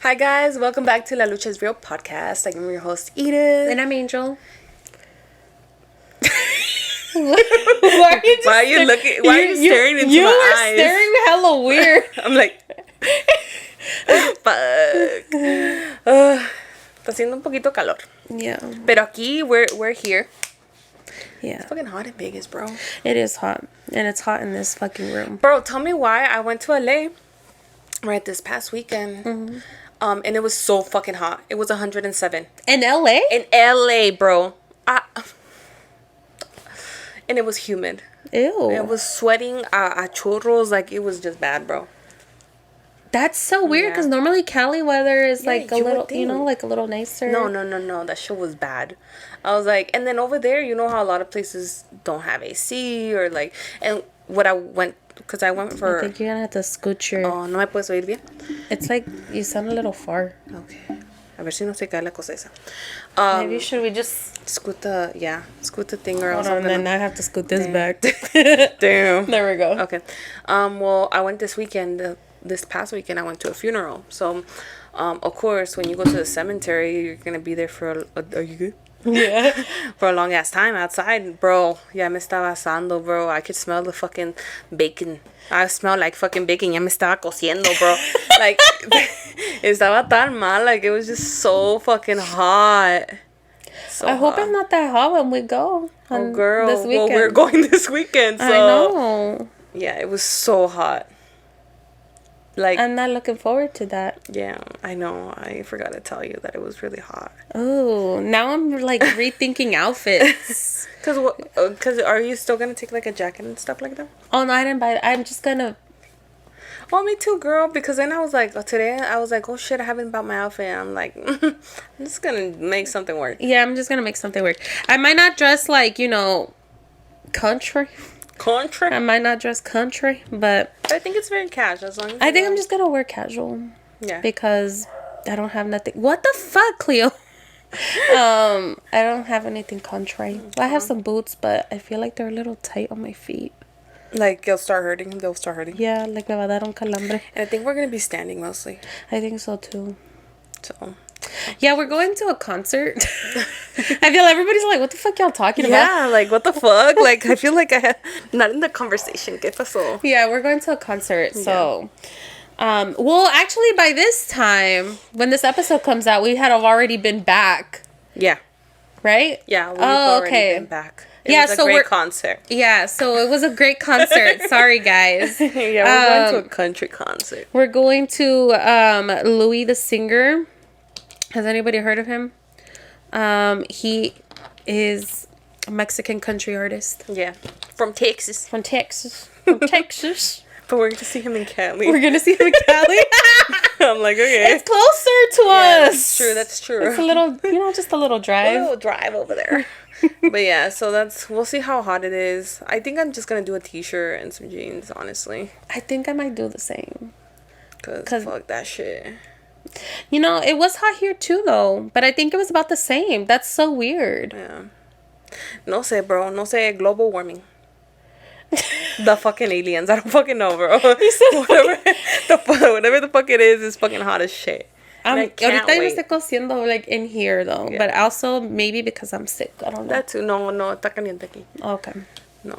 Hi guys, welcome back to La Lucha is Real podcast. I'm your host Edith. And I'm Angel. Why are you looking? Why are you staring into my eyes? You were staring hella weird. I'm like, fuck. Está haciendo un poquito calor. Yeah. Pero aquí we're here. Yeah. It's fucking hot in Vegas, bro. It is hot, and it's hot in this fucking room. Bro, tell me why I went to LA right this past weekend. Mm-hmm. And it was so fucking hot. It was 107 in LA. In LA, bro. And it was humid. Ew. It was sweating a churros. Like, it was just bad, bro. That's so weird, because normally Cali weather is like a little, think. like a little nicer. No. That shit was bad. I was like, and then over there, you know how a lot of places don't have AC or like, and what I went, because I went for. I think you're gonna have to scoot your. Oh, no me puedes oír bien. It's like you sound a little far. Okay. A ver si no se cae la cosa esa. Maybe should we just scoot the thing or hold else. on, then I have to scoot this back. Damn. There we go. Okay. Well, I went this weekend. This past weekend, I went to a funeral. So, of course, when you go to the cemetery, you're gonna be there for. Are you good? Yeah. For a long ass time outside, bro. Ya me estaba asando, bro. I could smell the fucking bacon. I smell like fucking bacon. Ya me estaba cociendo, bro. Like, estaba tan mal. Like, it was just so fucking hot. So I hope it's not that hot when we go. Oh, girl. This weekend. Well, we're going this weekend, so. I know. Yeah, it was so hot. Like, I'm not looking forward to that. Yeah, I know. I forgot to tell you that it was really hot. Oh, now I'm like rethinking outfits. Cause are you still gonna take like a jacket and stuff like that? Oh no, I didn't buy it. I'm just gonna. Well, me too, girl. Because then I was like, today I was like, oh shit, I haven't bought my outfit. I'm like, I'm just gonna make something work. Yeah, I'm just gonna make something work. I might not dress like country. I might not dress country, but I think it's very casual. As long as I think I'm just gonna wear casual. Yeah. Because I don't have nothing. What the fuck, Cleo? I don't have anything country. Mm-hmm. I have some boots, but I feel like they're a little tight on my feet. Like they'll start hurting. Yeah, like me va a dar un calambre. And I think we're gonna be standing mostly. I think so too. So. Yeah, we're going to a concert. I feel everybody's like, what the fuck y'all talking about? Yeah, like, what the fuck? Like, I feel like not in the conversation. ¿Qué pasó? Yeah, we're going to a concert, so... Yeah. Well, actually, by this time, when this episode comes out, we had already been back. Yeah. Right? Yeah, we've already been back. It was a great concert. Yeah, so it was a great concert. Sorry, guys. Yeah, we're going to a country concert. We're going to Louis the Singer. Has anybody heard of him? He is a Mexican country artist. Yeah. From Texas. But we're going to see him in Cali. We're going to see him in Cali? I'm like, okay. It's closer to us. That's true. It's a little, just a little drive. A little drive over there. But yeah, so we'll see how hot it is. I think I'm just going to do a t-shirt and some jeans, honestly. I think I might do the same. Because fuck that shit. It was hot here too, though. But I think it was about the same. That's so weird. Yeah. No sé, bro. No sé, global warming. The fucking aliens. I don't fucking know, bro. Whatever the fuck it is fucking hot as shit. Ahorita yo me estoy cociendo, like, in here, though. Yeah. But also, maybe because I'm sick. I don't know. That too. No, está caliente aquí. Okay. No.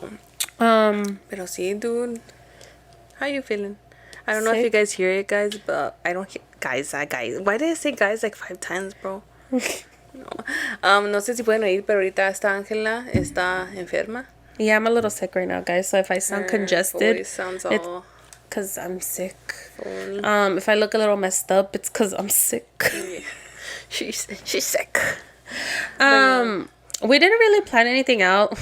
Pero sí, dude. How you feeling? I don't know if you guys hear it, guys, but I don't hear... Guys. Why did I say guys like 5 times, bro? No. No sé si pueden oír, pero ahorita Ángela está enferma. Yeah, I'm a little sick right now, guys. So if I sound congested, voice sounds all... because I'm sick. If I look a little messed up, it's because I'm sick. Yeah. She's sick. We didn't really plan anything out.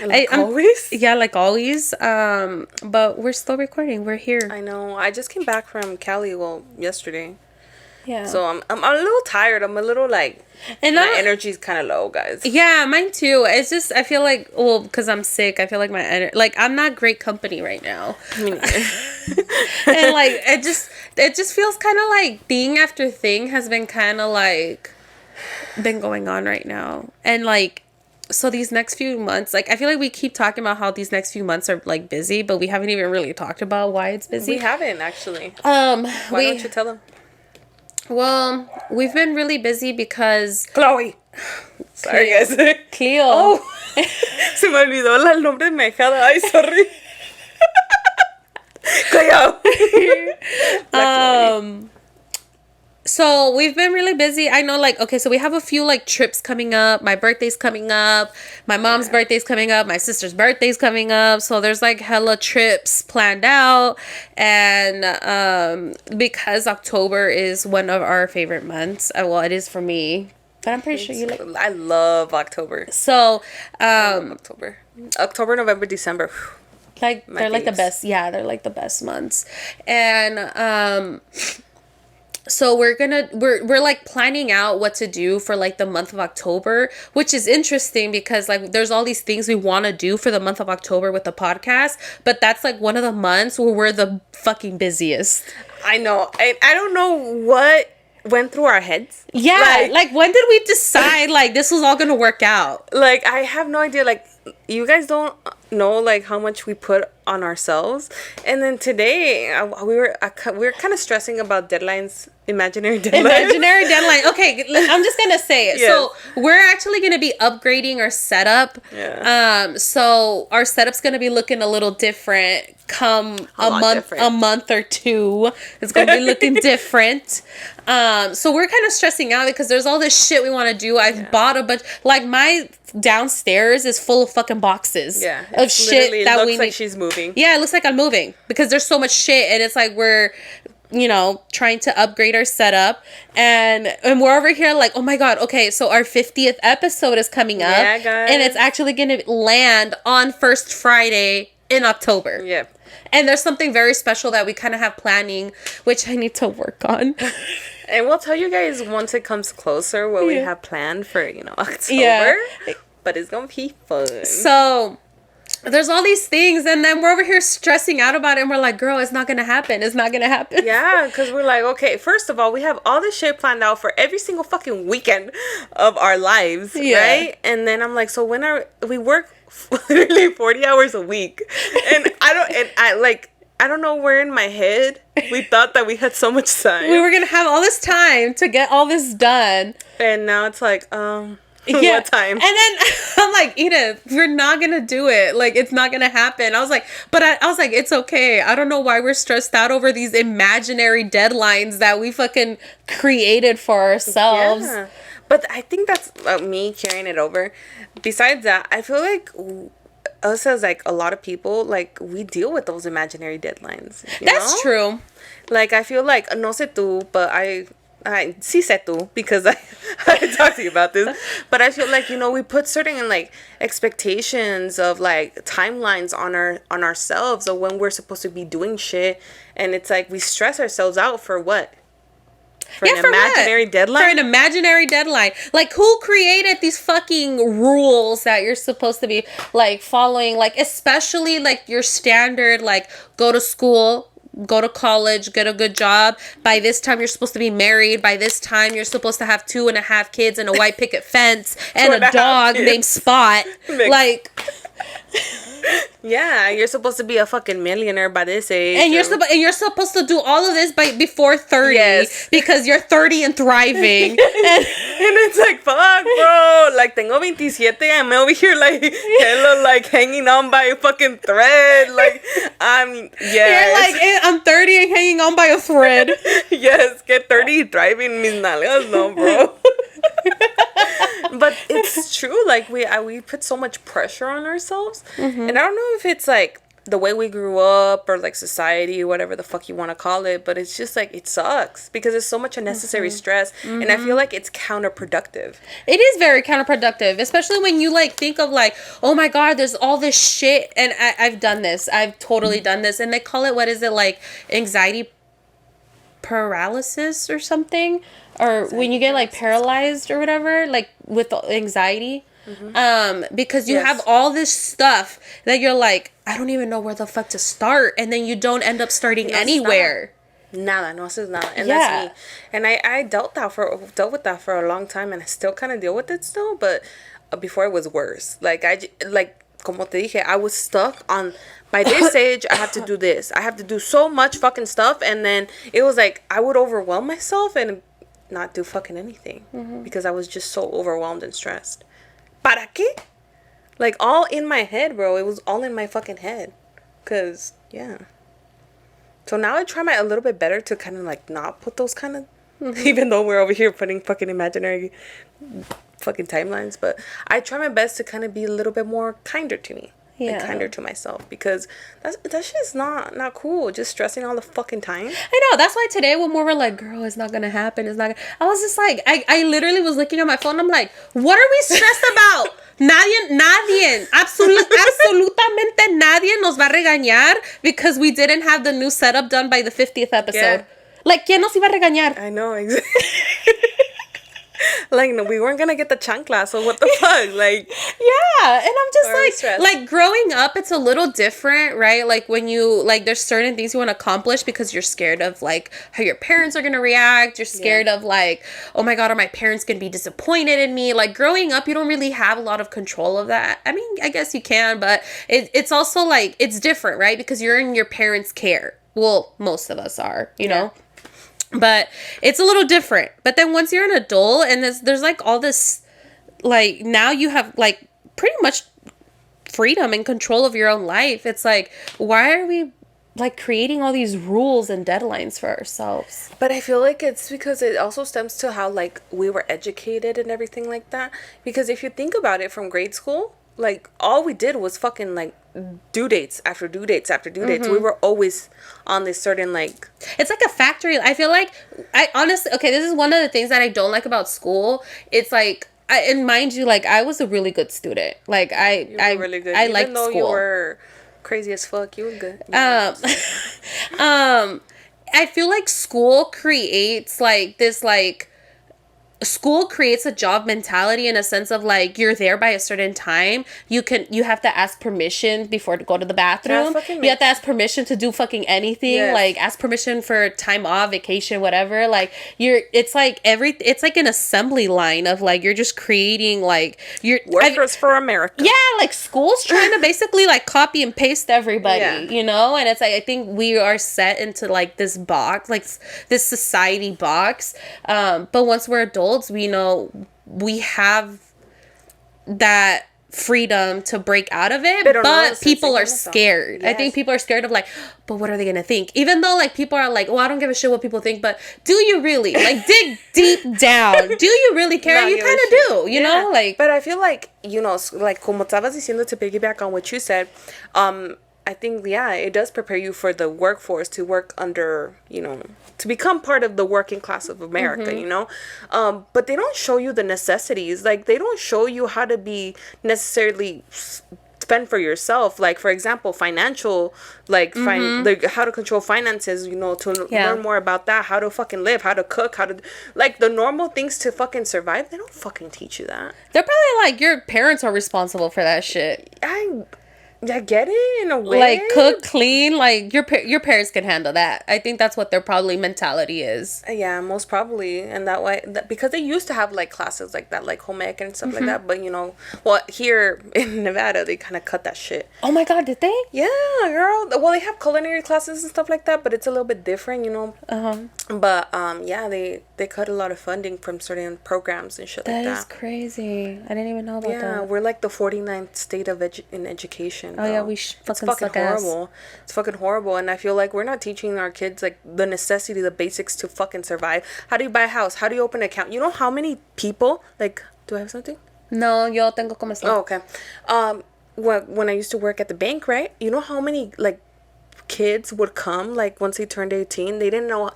Like always? Yeah, like always. But we're still recording. We're here. I know. I just came back from Cali, yesterday. Yeah. So I'm a little tired. I'm a little like, and my energy's kind of low, guys. Yeah, mine too. It's just, I feel like, well, because I'm sick, I feel like my energy, like, I'm not great company right now. Me neither. And like, it just feels kind of like thing after thing has been kind of like, been going on right now. And like, so these next few months, like, I feel like we keep talking about how these next few months are like busy, but we haven't even really talked about why it's busy. We haven't actually. Why don't you tell them? Well, we've been really busy because Chloe. Sorry, guys. Cleo. Oh. Se me olvidó el nombre de mi hijada. Ay, sorry. Cleo. So we've been really busy. I know, like, okay, so we have a few like trips coming up. My birthday's coming up. My mom's birthday's coming up. My sister's birthday's coming up. So there's like hella trips planned out. And because October is one of our favorite months. Well, it is for me. But I'm pretty sure you like. I love October. So, I love October, November, December. Like they're like the best. Yeah, they're like the best months. And so we're like planning out what to do for like the month of October, which is interesting because like there's all these things we want to do for the month of October with the podcast, but that's like one of the months where we're the fucking busiest. I know. I don't know what went through our heads. Yeah, like when did we decide like this was all gonna work out? Like I have no idea. Like you guys don't know like how much we put on ourselves. And then today we were kind of stressing about deadlines, imaginary deadline. Okay, I'm just gonna say it. Yes. So we're actually gonna be upgrading our setup. Yeah. So our setup's gonna be looking a little different come a month or two. It's gonna be looking different. So we're kind of stressing out because there's all this shit we want to do. I've bought a bunch. Like my downstairs is full of fucking boxes of shit that we need. Like she's moving. Yeah, it looks like I'm moving because there's so much shit, and it's like we're, you know, trying to upgrade our setup, and we're over here like, oh my god, okay, so our 50th episode is coming up, guys. And it's actually gonna land on first Friday in October. Yeah. And there's something very special that we kind of have planning, which I need to work on. And we'll tell you guys once it comes closer what we have planned for, you know, October. Yeah. But it's gonna be fun. So there's all these things, and then we're over here stressing out about it, and we're like, girl, it's not gonna happen. It's not gonna happen. Yeah, because we're like, okay, first of all, we have all this shit planned out for every single fucking weekend of our lives, right? And then I'm like, so when we work literally 40 hours a week, and I don't know where in my head we thought that we had so much time. We were gonna have all this time to get all this done, and now it's like, what time? And then I'm like, Edith, we're not gonna do it. Like, it's not gonna happen. I was like, it's okay. I don't know why we're stressed out over these imaginary deadlines that we fucking created for ourselves. Yeah. But I think that's me carrying it over. Besides that, I feel like us as like a lot of people, like we deal with those imaginary deadlines. That's true. Like I feel like, no sé tú, but I sí sé tú, because I talked to you about this. But I feel like, you know, we put certain like expectations of like timelines on ourselves of when we're supposed to be doing shit, and it's like we stress ourselves out for what? For an imaginary deadline? For an imaginary deadline. Like, who created these fucking rules that you're supposed to be, like, following? Like, especially, like, your standard, like, go to school, go to college, get a good job. By this time, you're supposed to be married. By this time, you're supposed to have 2.5 kids and a white picket fence and a dog named Spot. Like... Yeah, you're supposed to be a fucking millionaire by this age. And you're supposed to do all of this before 30. Yes. Because you're 30 and thriving. and it's like, fuck, bro. Like, tengo 27. I'm over here, like, hello, like, hanging on by a fucking thread. Like, You're like, I'm 30 and hanging on by a thread. Yes, get 30 driving mis nalgas, no, bro. But it's true, like we put so much pressure on ourselves, and I don't know if it's like the way we grew up or like society, whatever the fuck you want to call it, but it's just like it sucks because it's so much unnecessary stress, and I feel like it's counterproductive. It is very counterproductive, especially when you like think of like, oh my god, there's all this shit, and I've done this, I've totally done this, and they call it, what is it, like anxiety paralysis or something, or when you get like paralyzed or whatever, like with anxiety, because you have all this stuff that you're like, I don't even know where the fuck to start, and then you don't end up starting anywhere. Nada, no haces nada, and that's me. And I dealt with that for a long time, and I still kind of deal with it still, but before it was worse. Like como te dije, I was stuck on, by this age, I have to do this. I have to do so much fucking stuff. And then it was like, I would overwhelm myself and not do fucking anything. Because I was just so overwhelmed and stressed. ¿Para qué? Like, all in my head, bro. It was all in my fucking head. Because, yeah. So now I try a little bit better to kind of, like, not put those kind of... Even though we're over here putting fucking imaginary fucking timelines. But I try my best to kind of be a little bit more kinder to me. Yeah. Like, kinder to myself. Because that shit's not cool. Just stressing all the fucking time. I know. That's why today when we were like, girl, it's not going to happen. It's not gonna... I was just like... I literally was looking at my phone. I'm like, what are we stressed about? Nadie, absolutamente nadie nos va a regañar because we didn't have the new setup done by the 50th episode. Yeah. Like, ¿quién nos iba a regañar? I know, exactly. Like, no, we weren't gonna get the chancla, so what the fuck? Like, yeah. And I'm just like growing up, it's a little different, right? Like, when you, like, there's certain things you want to accomplish because you're scared of, like, how your parents are gonna react. You're scared of, like, oh my God, are my parents gonna be disappointed in me? Like, growing up, you don't really have a lot of control of that. I mean, I guess you can, but it's also, like, it's different, right? Because you're in your parents' care. Well, most of us are, you know? But it's a little different. But then once you're an adult and there's like all this, like, now you have like pretty much freedom and control of your own life. It's like, why are we like creating all these rules and deadlines for ourselves? But I feel like it's because it also stems to how like we were educated and everything like that. Because if you think about it, from grade school, like, all we did was fucking, like, due dates after due dates after due dates. We were always on this certain, like... It's like a factory. I feel like... I honestly... Okay, this is one of the things that I don't like about school. It's like... and mind you, like, I was a really good student. Like, I really good. I liked school. Even though you were crazy as fuck, you were good. I feel like school creates, like, this, like... School creates a job mentality in a sense of like you're there by a certain time. You have to ask permission before to go to the bathroom. You have to ask permission to do fucking anything. Yes. Like ask permission for time off, vacation, whatever. Like it's like an assembly line of like you're just creating like workers for America. Yeah, like school's trying to basically like copy and paste everybody, you know? And it's like I think we are set into like this box, like this society box. But once we're adults, we know we have that freedom to break out of it, but people are scared. Yes. I think people are scared of like, but what are they gonna think? Even though like people are like, oh, I don't give a shit what people think, but do you really? Like dig deep down. Do you really care? You kind of do, you know? Like, but I feel like, you know, like como estabas diciendo, to piggyback on what you said, I think, it does prepare you for the workforce to work under, you know, to become part of the working class of America, you know? But they don't show you the necessities. Like, they don't show you how to be necessarily spend for yourself. Like, for example, financial, like, like how to control finances, you know, to learn more about that, how to fucking live, how to cook, how to, like, the normal things to fucking survive. They don't fucking teach you that. They're probably like, your parents are responsible for that shit. I get it in a way. Like cook, clean, like your parents can handle that. I think that's what their probably mentality is. Yeah, most probably, and that way because they used to have like classes like that, like home ec and stuff like that. But you know, well, here in Nevada, they kind of cut that shit. Oh my God, did they? Yeah, girl. Well, they have culinary classes and stuff like that, but it's a little bit different, you know. But yeah, they cut a lot of funding from certain programs and shit like that. That is crazy. I didn't even know about that. Yeah, we're like the 49th state of in education. Oh yeah, we fucking horrible. It's fucking horrible, and I feel like we're not teaching our kids like the necessity, the basics to fucking survive. How do you buy a house? How do you open an account? You know how many people like? Do I have something? No, yo tengo comenzar. Oh, okay. When I used to work at the bank, right? You know how many like kids would come like once they turned 18? They didn't know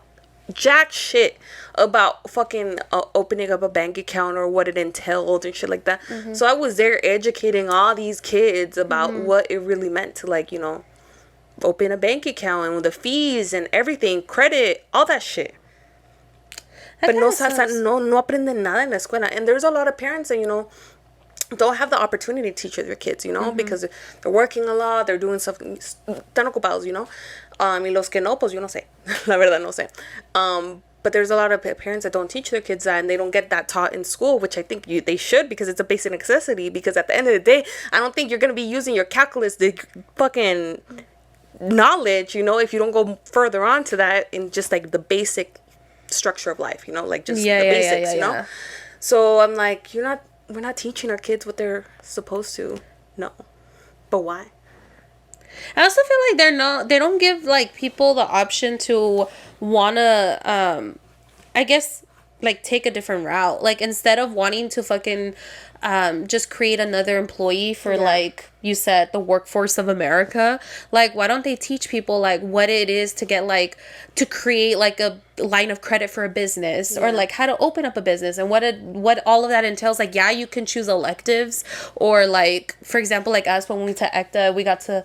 jack shit about fucking opening up a bank account or what it entailed and shit like that. So I was there educating all these kids about what it really meant to, like, you know, open a bank account and the fees and everything, credit, all that shit. But no aprenden nada en la escuela. And there's a lot of parents that, you know, don't have the opportunity to teach their kids, you know, because they're working a lot, they're doing stuff, están ocupados, you know. Y los que no, pues yo no sé. La verdad, no sé. But there's a lot of parents that don't teach their kids that, and they don't get that taught in school, which I think they should, because it's a basic necessity. Because at the end of the day, I don't think you're going to be using your calculus, the fucking knowledge, you know, if you don't go further on to that in just like the basic structure of life, you know, like just Yeah, the yeah, basics, you know. yeah. So I'm like, we're not teaching our kids what they're supposed to. No, but why? I also feel like they don't give like people the option to wanna I guess like take a different route. Like instead of wanting to fucking just create another employee for like you said the workforce of America, like why don't they teach people like what it is to get like to create like a line of credit for a business or like how to open up a business and what all of that entails. Like you can choose electives or like for example like us when we went to ECTA we got to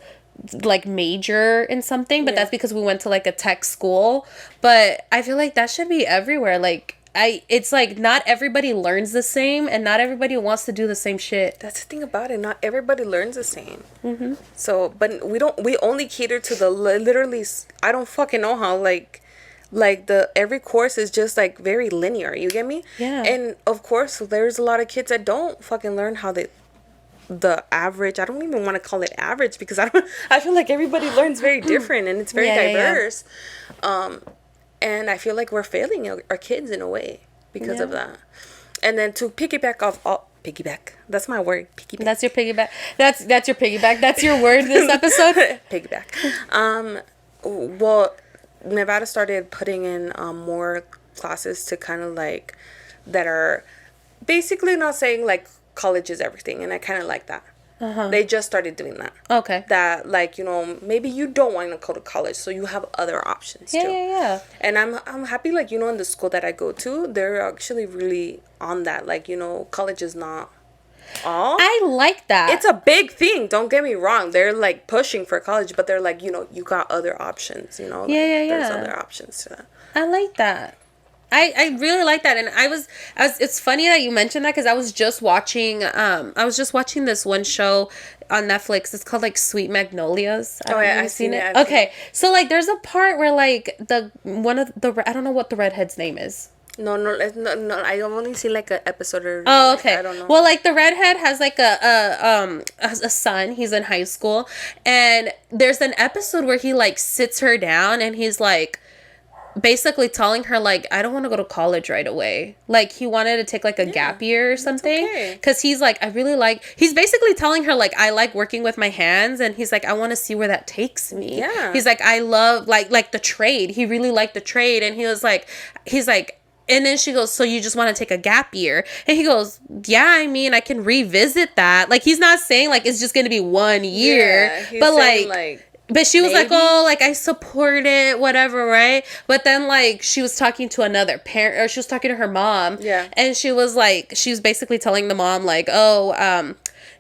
like major in something, but that's because we went to like a tech school. But I feel like that should be everywhere. Like it's like not everybody learns the same and not everybody wants to do the same shit. That's the thing about it. Not everybody learns the same. So, but we only cater to the literally, I don't fucking know how, like the every course is just like very linear, you get me? Yeah. And of course there's a lot of kids that don't fucking learn how the average, I don't even want to call it average because I feel like everybody learns very different and it's very diverse. And I feel like we're failing our kids in a way because of that. And then to piggyback piggyback, that's my word, piggyback. That's your piggyback. That's your piggyback. That's your word this episode. Piggyback. Well, Nevada started putting in more classes to kind of like that are basically not saying like college is everything, and I kind of like that. They just started doing that. Okay. That like, you know, maybe you don't want to go to college, so you have other options too. Yeah. And I'm happy, like, you know, in the school that I go to, they're actually really on that. Like, you know, college is not all. I like that. It's a big thing. Don't get me wrong. They're like pushing for college, but they're like, you know, you got other options. You know, like, there's other options to that. I like that. I really like that, and I was it's funny that you mentioned that because I was just watching this one show on Netflix. It's called like Sweet Magnolias. I've seen it. Okay, so like there's a part where like I don't know what the redhead's name is. No. I only see like an episode or. Oh, okay. I don't know. Well, like the redhead has like a son. He's in high school, and there's an episode where he like sits her down and he's like, basically telling her like I don't want to go to college right away. Like he wanted to take like a gap year or something because he's like he's basically telling her like I like working with my hands, and he's like I want to see where that takes me. He's like I love like the trade. He really liked the trade, and he's like and then she goes, so you just want to take a gap year? And he goes, yeah, I mean, I can revisit that. Like he's not saying like it's just gonna be 1 year, but like but she was like, oh, like, I support it, whatever, right? But then, like, she was talking to another parent, or she was talking to her mom. Yeah. And she was basically telling the mom, like, oh,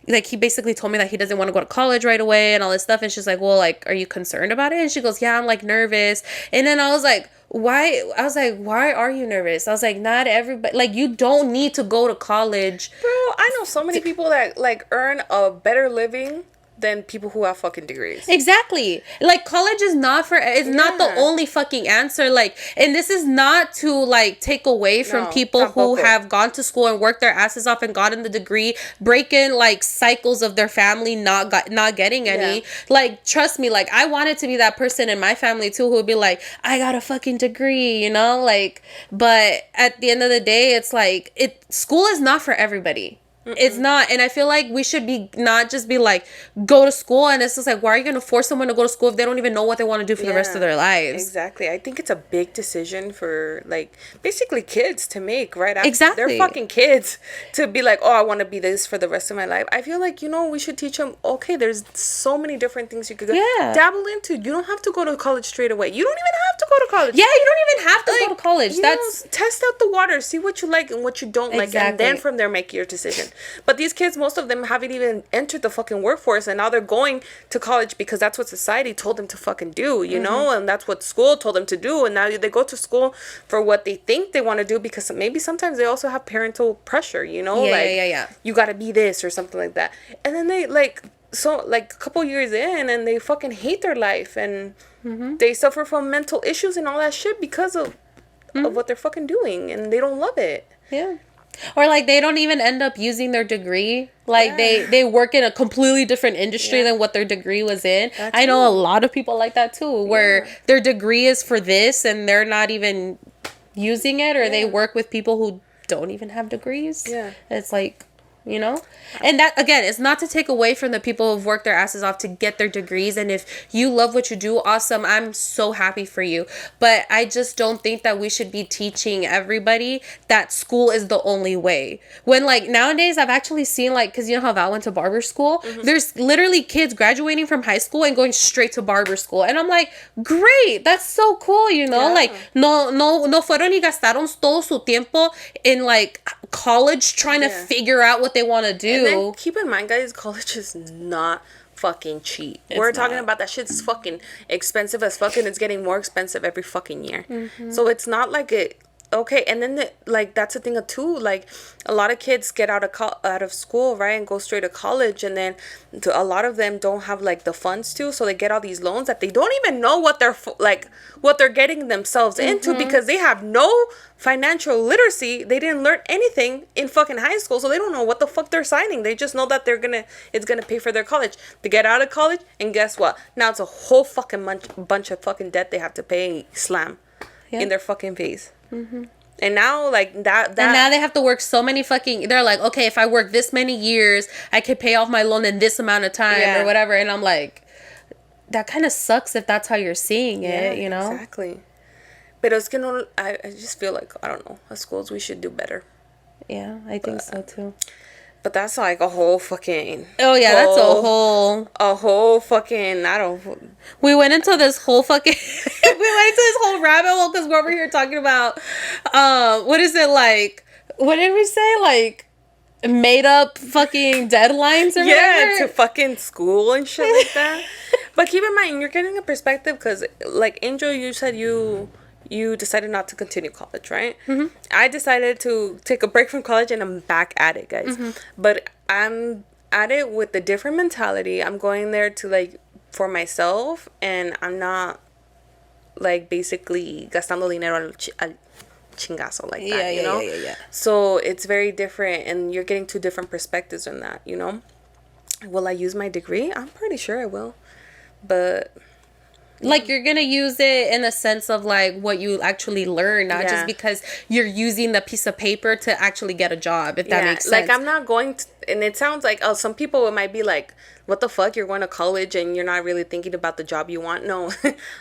like, he basically told me that he doesn't want to go to college right away and all this stuff. And she's like, well, like, are you concerned about it? And she goes, yeah, I'm, like, nervous. And then I was like, why? I was like, why are you nervous? I was like, not everybody, like, you don't need to go to college. Bro, I know so many people that, like, earn a better living than people who have fucking degrees. Exactly. Like college is not not the only fucking answer. Like, and this is not to like take away from people who have gone to school and worked their asses off and gotten the degree, breaking like cycles of their family not getting any. Like, trust me, like I wanted to be that person in my family too who would be like, I got a fucking degree, you know, like, but at the end of the day, it's like school is not for everybody. It's not, and I feel like we should be not just be like go to school, and it's just like why are you gonna force someone to go to school if they don't even know what they want to do for the rest of their lives? Exactly. I think it's a big decision for like basically kids to make right after they're fucking kids to be like, oh, I want to be this for the rest of my life. I feel like, you know, we should teach them, okay, there's so many different things you could dabble into. You don't have to go to college straight away. You don't even have to go to college. Yeah, you don't even have to go to college. That's test out the water, see what you like and what you don't like, and then from there make your decision. But these kids, most of them haven't even entered the fucking workforce, and now they're going to college because that's what society told them to fucking do, you know, and that's what school told them to do, and now they go to school for what they think they want to do because maybe sometimes they also have parental pressure, you know, you gotta be this or something like that, and then they like a couple years in and they fucking hate their life, and they suffer from mental issues and all that shit because of what they're fucking doing, and they don't love it. Or like they don't even end up using their degree. Like they work in a completely different industry than what their degree was in. I know a lot of people like that too, where their degree is for this and they're not even using it, or they work with people who don't even have degrees. Yeah. It's like, you know? And that, again, is not to take away from the people who've worked their asses off to get their degrees. And if you love what you do, awesome. I'm so happy for you. But I just don't think that we should be teaching everybody that school is the only way. When, like, nowadays I've actually seen, like, because you know how Val went to barber school? Mm-hmm. There's literally kids graduating from high school and going straight to barber school. And I'm like, great. That's so cool, you know? Yeah. Like, no fueron y gastaron todo su tiempo in, like, college trying to figure out what they want to do. And then keep in mind, guys, college is not fucking cheap. We're talking about that shit's fucking expensive as fuck, and it's getting more expensive every fucking year. Mm-hmm. So it's not like it. Okay, and then like that's the thing too. Like a lot of kids get out of school, right, and go straight to college, and then a lot of them don't have like the funds to, so they get all these loans that they don't even know what they're getting themselves into, because they have no financial literacy. They didn't learn anything in fucking high school, so they don't know what the fuck they're signing. They just know that it's gonna pay for their college. They get out of college, and guess what? Now it's a whole fucking bunch of fucking debt they have to pay and slam in their fucking face. Mm-hmm. And now, like, that... And now they have to work so many fucking... They're like, okay, if I work this many years, I could pay off my loan in this amount of time or whatever. And I'm like, that kind of sucks if that's how you're seeing it, you know? Exactly. But it's gonna... I just feel like, I don't know, as schools, we should do better. Yeah, I think so, too. But that's like a whole fucking... Oh, yeah, that's a whole fucking... I don't... We went into this whole fucking... we went into this whole rabbit hole because we're over here talking about... what is it like... What did we say? Like... Made up fucking deadlines or whatever? To fucking school and shit like that. But keep in mind, you're getting a perspective because, like, Angel, you said you decided not to continue college, right? Mm-hmm. I decided to take a break from college, and I'm back at it, guys. Mm-hmm. But I'm at it with a different mentality. I'm going there to, like, for myself, and I'm not, like, basically gastando dinero al chingazo like that, you know? Yeah. So it's very different, and you're getting two different perspectives on that, you know? Will I use my degree? I'm pretty sure I will. But... Like, you're gonna use it in the sense of, like, what you actually learn, not just because you're using the piece of paper to actually get a job, if that makes sense. Like, I'm not going to... And it sounds like, some people might be like, what the fuck? You're going to college and you're not really thinking about the job you want. No,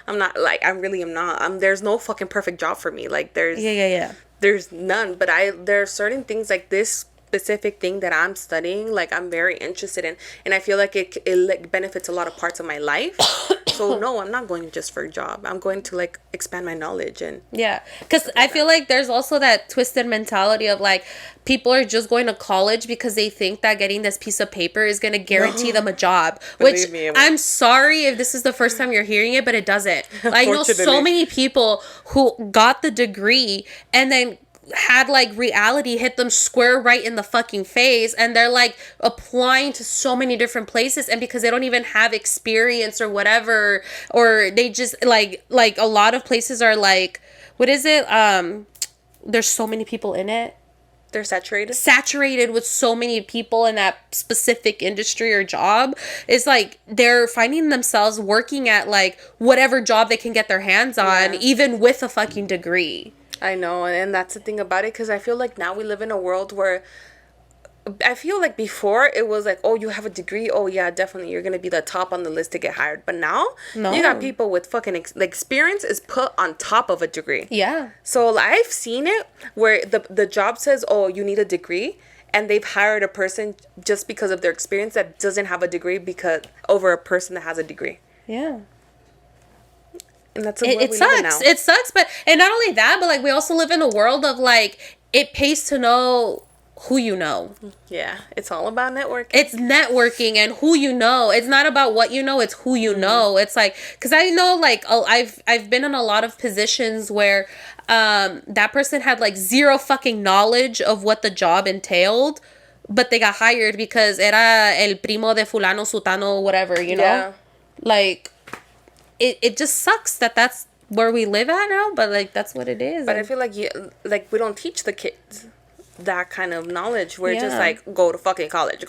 I'm not. Like, I really am not. There's no fucking perfect job for me. Like, there's... There's none. But there are certain things, like this specific thing that I'm studying, like, I'm very interested in, and I feel like it like benefits a lot of parts of my life. So no, I'm not going just for a job. I'm going to, like, expand my knowledge. And because I feel like there's also that twisted mentality of, like, people are just going to college because they think that getting this piece of paper is going to guarantee them a job, which I'm sorry if this is the first time you're hearing it, but it doesn't. I know so many people who got the degree and then had, like, reality hit them square right in the fucking face, and they're, like, applying to so many different places, and because they don't even have experience or whatever, or they just like a lot of places are like, what is it, there's so many people in it, they're saturated with so many people in that specific industry or job. It's like they're finding themselves working at, like, whatever job they can get their hands on, even with a fucking degree. I know, and that's the thing about it, because I feel like now we live in a world where I feel like before it was like, oh, you have a degree, oh yeah, definitely you're gonna be the top on the list to get hired. But now you got people with fucking experience is put on top of a degree. Yeah. So I've seen it where the job says, oh, you need a degree, and they've hired a person just because of their experience that doesn't have a degree over a person that has a degree. Yeah. And that's it sucks. It sucks, and not only that, but, like, we also live in a world of, like, it pays to know who you know. Yeah, it's all about networking. It's networking and who you know. It's not about what you know, it's who you know. It's like, because I know, like, I've been in a lot of positions where that person had, like, zero fucking knowledge of what the job entailed, but they got hired because era el primo de fulano, sutano, whatever, you know? Yeah. Like, it just sucks that that's where we live at now, but, like, that's what it is. But I feel like we don't teach the kids that kind of knowledge. We're just like, go to fucking college,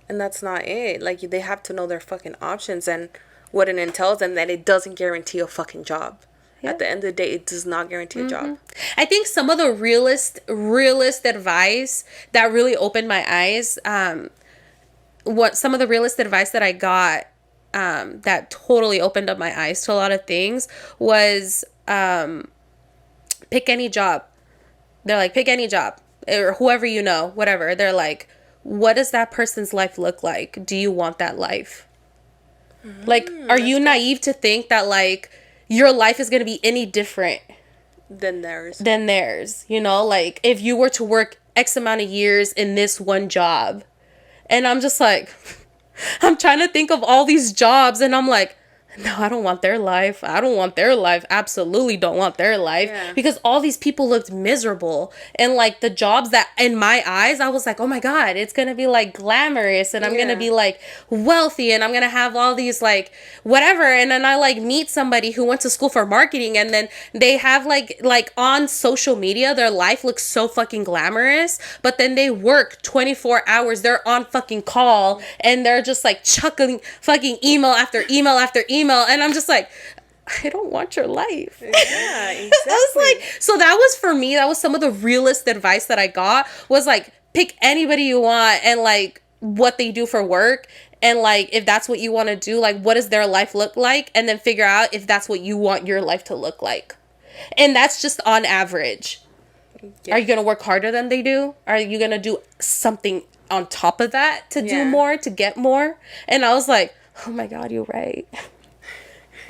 and that's not it. Like, they have to know their fucking options and what it entails, and that it doesn't guarantee a fucking job. At the end of the day, it does not guarantee a job. I think some of the realist advice that really opened my eyes, some of the realist advice that I got, that totally opened up my eyes to a lot of things was, pick any job. They're like, pick any job, or whoever you know, whatever. They're like, what does that person's life look like? Do you want that life? Like, are you naive to think that, like, your life is going to be any different than theirs? You know, like, if you were to work X amount of years in this one job. And I'm just like, I'm trying to think of all these jobs, and I'm like, no, I don't want their life. I don't want their life. Absolutely don't want their life. Yeah. Because all these people looked miserable. And, like, the jobs that, in my eyes, I was like, oh my God, it's going to be, like, glamorous. And I'm going to be, like, wealthy. And I'm going to have all these, like, whatever. And then I, like, meet somebody who went to school for marketing. And then they have, like on social media, their life looks so fucking glamorous. But then they work 24 hours. They're on fucking call. And they're just, like, chuckling fucking email after email after email. And I'm just like, I don't want your life. Yeah, exactly. I was like, so that was for me, that was some of the realest advice that I got, was like, pick anybody you want and, like, what they do for work. And, like, if that's what you want to do, like, what does their life look like? And then figure out if that's what you want your life to look like. And that's just on average. Yeah. Are you going to work harder than they do? Are you going to do something on top of that to do more, to get more? And I was like, oh my God, you're right.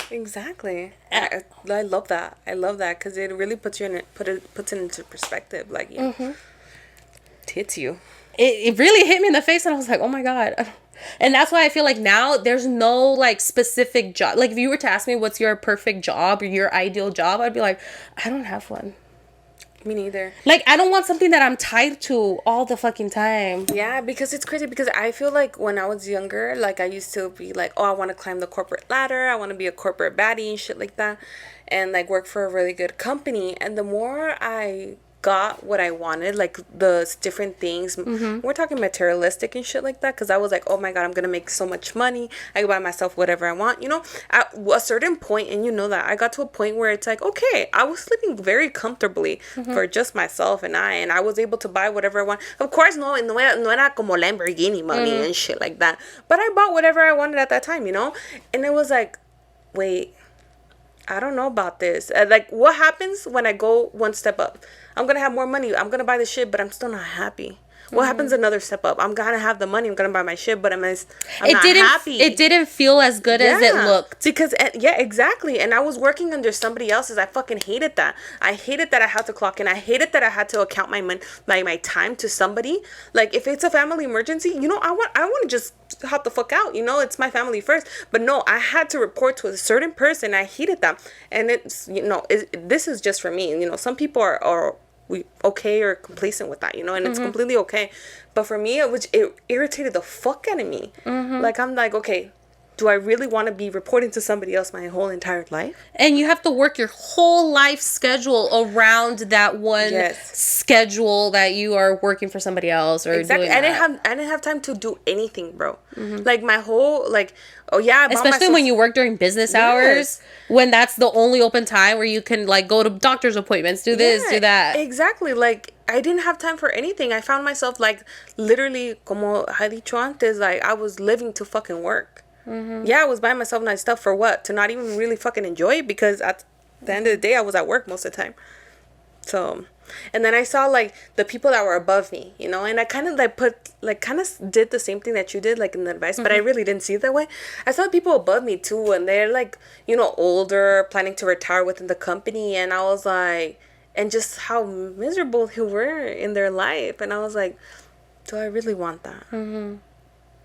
Exactly. I love that. I love that because it really puts it into perspective. Like, it hits you. It really hit me in the face, and I was like, oh my God. And that's why I feel like now there's no, like, specific job. Like, if you were to ask me what's your perfect job or your ideal job, I'd be like, I don't have one. Me neither. Like, I don't want something that I'm tied to all the fucking time. Yeah, because it's crazy. Because I feel like when I was younger, like, I used to be like, oh, I want to climb the corporate ladder. I want to be a corporate baddie and shit like that. And, like, work for a really good company. And the more I got what I wanted, like, the different things, we're talking materialistic and shit like that, because I was like, oh my God, I'm gonna make so much money, I can buy myself whatever I want, you know. At a certain point, and you know that I got to a point where it's like, okay, I was living very comfortably for just myself, and I was able to buy whatever I want. Of course, no era como Lamborghini money and shit like that, but I bought whatever I wanted at that time, you know. And it was like, wait, I don't know about this. Like, what happens when I go one step up? I'm going to have more money. I'm going to buy the shit, but I'm still not happy. What happens another step up? I'm going to have the money. I'm going to buy my shit, but I'm not happy. It didn't feel as good as it looked. Because, yeah, exactly. And I was working under somebody else's. I fucking hated that. I hated that I had to clock in. I hated that I had to account my money, like my time to somebody. Like, if it's a family emergency, you know, I want to just hop the fuck out. You know, it's my family first. But no, I had to report to a certain person. I hated that. And it's, you know, this is just for me. You know, some people are okay or complacent with that, you know, and it's completely okay. But for me, it irritated the fuck out of me. Like, I'm like, okay, do I really want to be reporting to somebody else my whole entire life? And you have to work your whole life schedule around that one schedule that you are working for somebody else or exactly. doing I didn't have time to do anything, bro. Like, my whole, like, oh yeah, especially when you work during business hours, when that's the only open time where you can, like, go to doctor's appointments, do this, do that. Exactly. Like, I didn't have time for anything. I found myself, like, literally, como ha dicho antes, like, I was living to fucking work. Yeah, I was buying myself nice stuff for what? To not even really fucking enjoy it, because at the end of the day, I was at work most of the time. So, and then I saw, like, the people that were above me, you know, and I kind of, like, did the same thing that you did, like, in the advice, but I really didn't see it that way. I saw people above me too, and they're, like, you know, older, planning to retire within the company, and I was like, and just how miserable they were in their life, and I was like, do I really want that?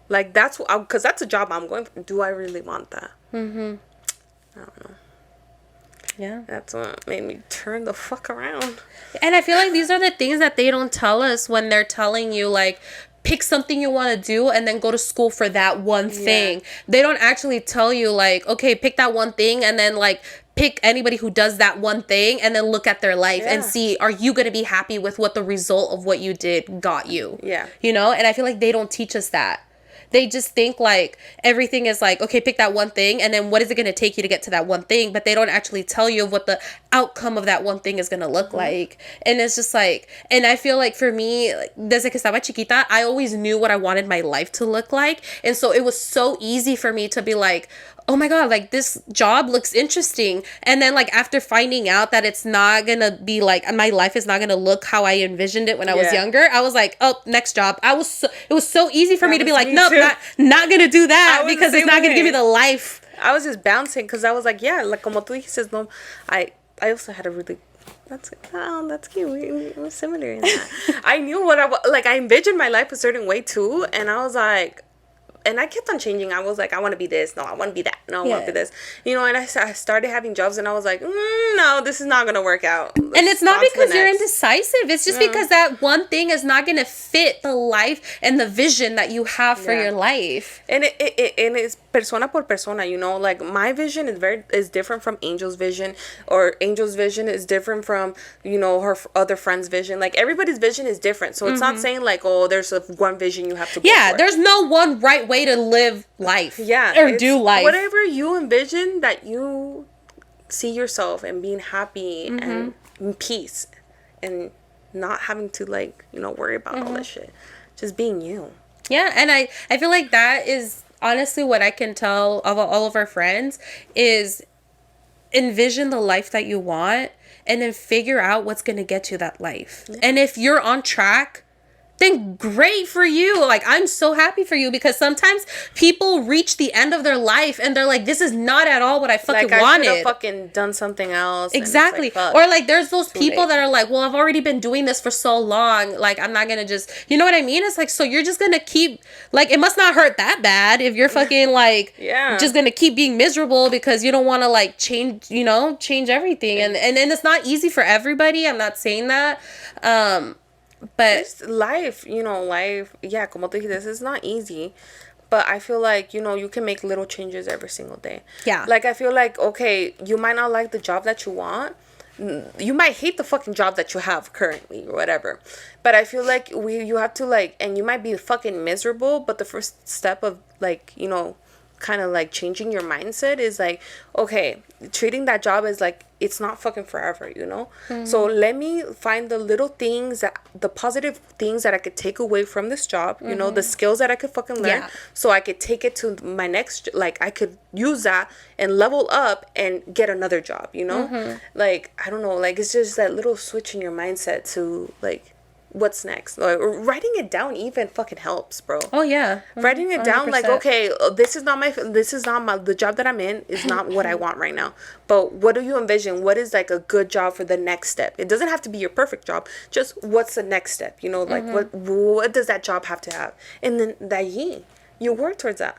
Like, that's, because that's a job I'm going for. Do I really want that? I don't know. Yeah. That's what made me turn the fuck around. And I feel like these are the things that they don't tell us when they're telling you, like, pick something you want to do and then go to school for that one thing. They don't actually tell you, like, okay, pick that one thing and then, like, pick anybody who does that one thing and then look at their life and see, are you going to be happy with what the result of what you did got you? Yeah. You know? And I feel like they don't teach us that. they just think like everything is like, okay, pick that one thing, and then what is it going to take you to get to that one thing? But they don't actually tell you what the outcome of that one thing is going to look like. And it's just like, and I feel like for me, desde que estaba chiquita, I always knew what I wanted my life to look like. And so it was so easy for me to be like, oh my God, like this job looks interesting. And then like after finding out that it's not gonna be like, my life is not gonna look how I envisioned it when I was younger, I was like, oh, next job. It was so easy for me to be like, nope, not gonna do that, because it's not gonna give me the life. I was just bouncing because I was like, yeah, like como tú dices, no, I also had a really, that's cute. We're similar in that. I knew what I envisioned my life a certain way too, and I was like, and I kept on changing. I was like, I want to be this. No, I want to be that. No, I want to be this. You know, and I started having jobs, and I was like, no, this is not going to work out. And it's not because you're indecisive. It's just because that one thing is not going to fit the life and the vision that you have for your life. And it's persona por persona, you know? Like, my vision is different from Angel's vision, or Angel's vision is different from, you know, her other friend's vision. Like, everybody's vision is different. So it's not saying, like, oh, there's one vision you have to go for. There's no one right way to live life or do life. Whatever you envision that you see yourself and being happy and in peace and not having to, like, you know, worry about all that shit, just being you. And I feel like that is honestly what I can tell of all of our friends is envision the life that you want and then figure out what's going to get you that life. And if you're on track, then great for you. Like, I'm so happy for you, because sometimes people reach the end of their life and they're like, this is not at all what I fucking wanted. I should have fucking done something else. Exactly. Like, or like, there's those people that are like, well, I've already been doing this for so long. Like, I'm not gonna just, you know what I mean? It's like, so you're just gonna keep, like, it must not hurt that bad if you're fucking like, just gonna keep being miserable because you don't want to like change everything. And it's not easy for everybody. I'm not saying that. But it's life, you know, como te dije, this is not easy, but I feel like, you know, you can make little changes every single day. Like, I feel like, okay, you might not like the job that you want, you might hate the fucking job that you have currently or whatever, but I feel like you have to, like, and you might be fucking miserable, but the first step of, like, you know, kind of like changing your mindset is like, okay, treating that job as like, it's not fucking forever, you know? So let me find the little things, the positive things that I could take away from this job, you know, the skills that I could fucking learn, so I could take it to my next, like, I could use that and level up and get another job, you know? Like, I don't know, like, it's just that little switch in your mindset to, like, what's next. Like, writing it down even fucking helps, bro. Oh yeah. Writing it down, 100%. Like, okay, this is not the job that I'm in is not what I want right now, but what do you envision? What is like a good job for the next step? It doesn't have to be your perfect job, just what's the next step, you know? Like, what does that job have to have? And then you work towards that.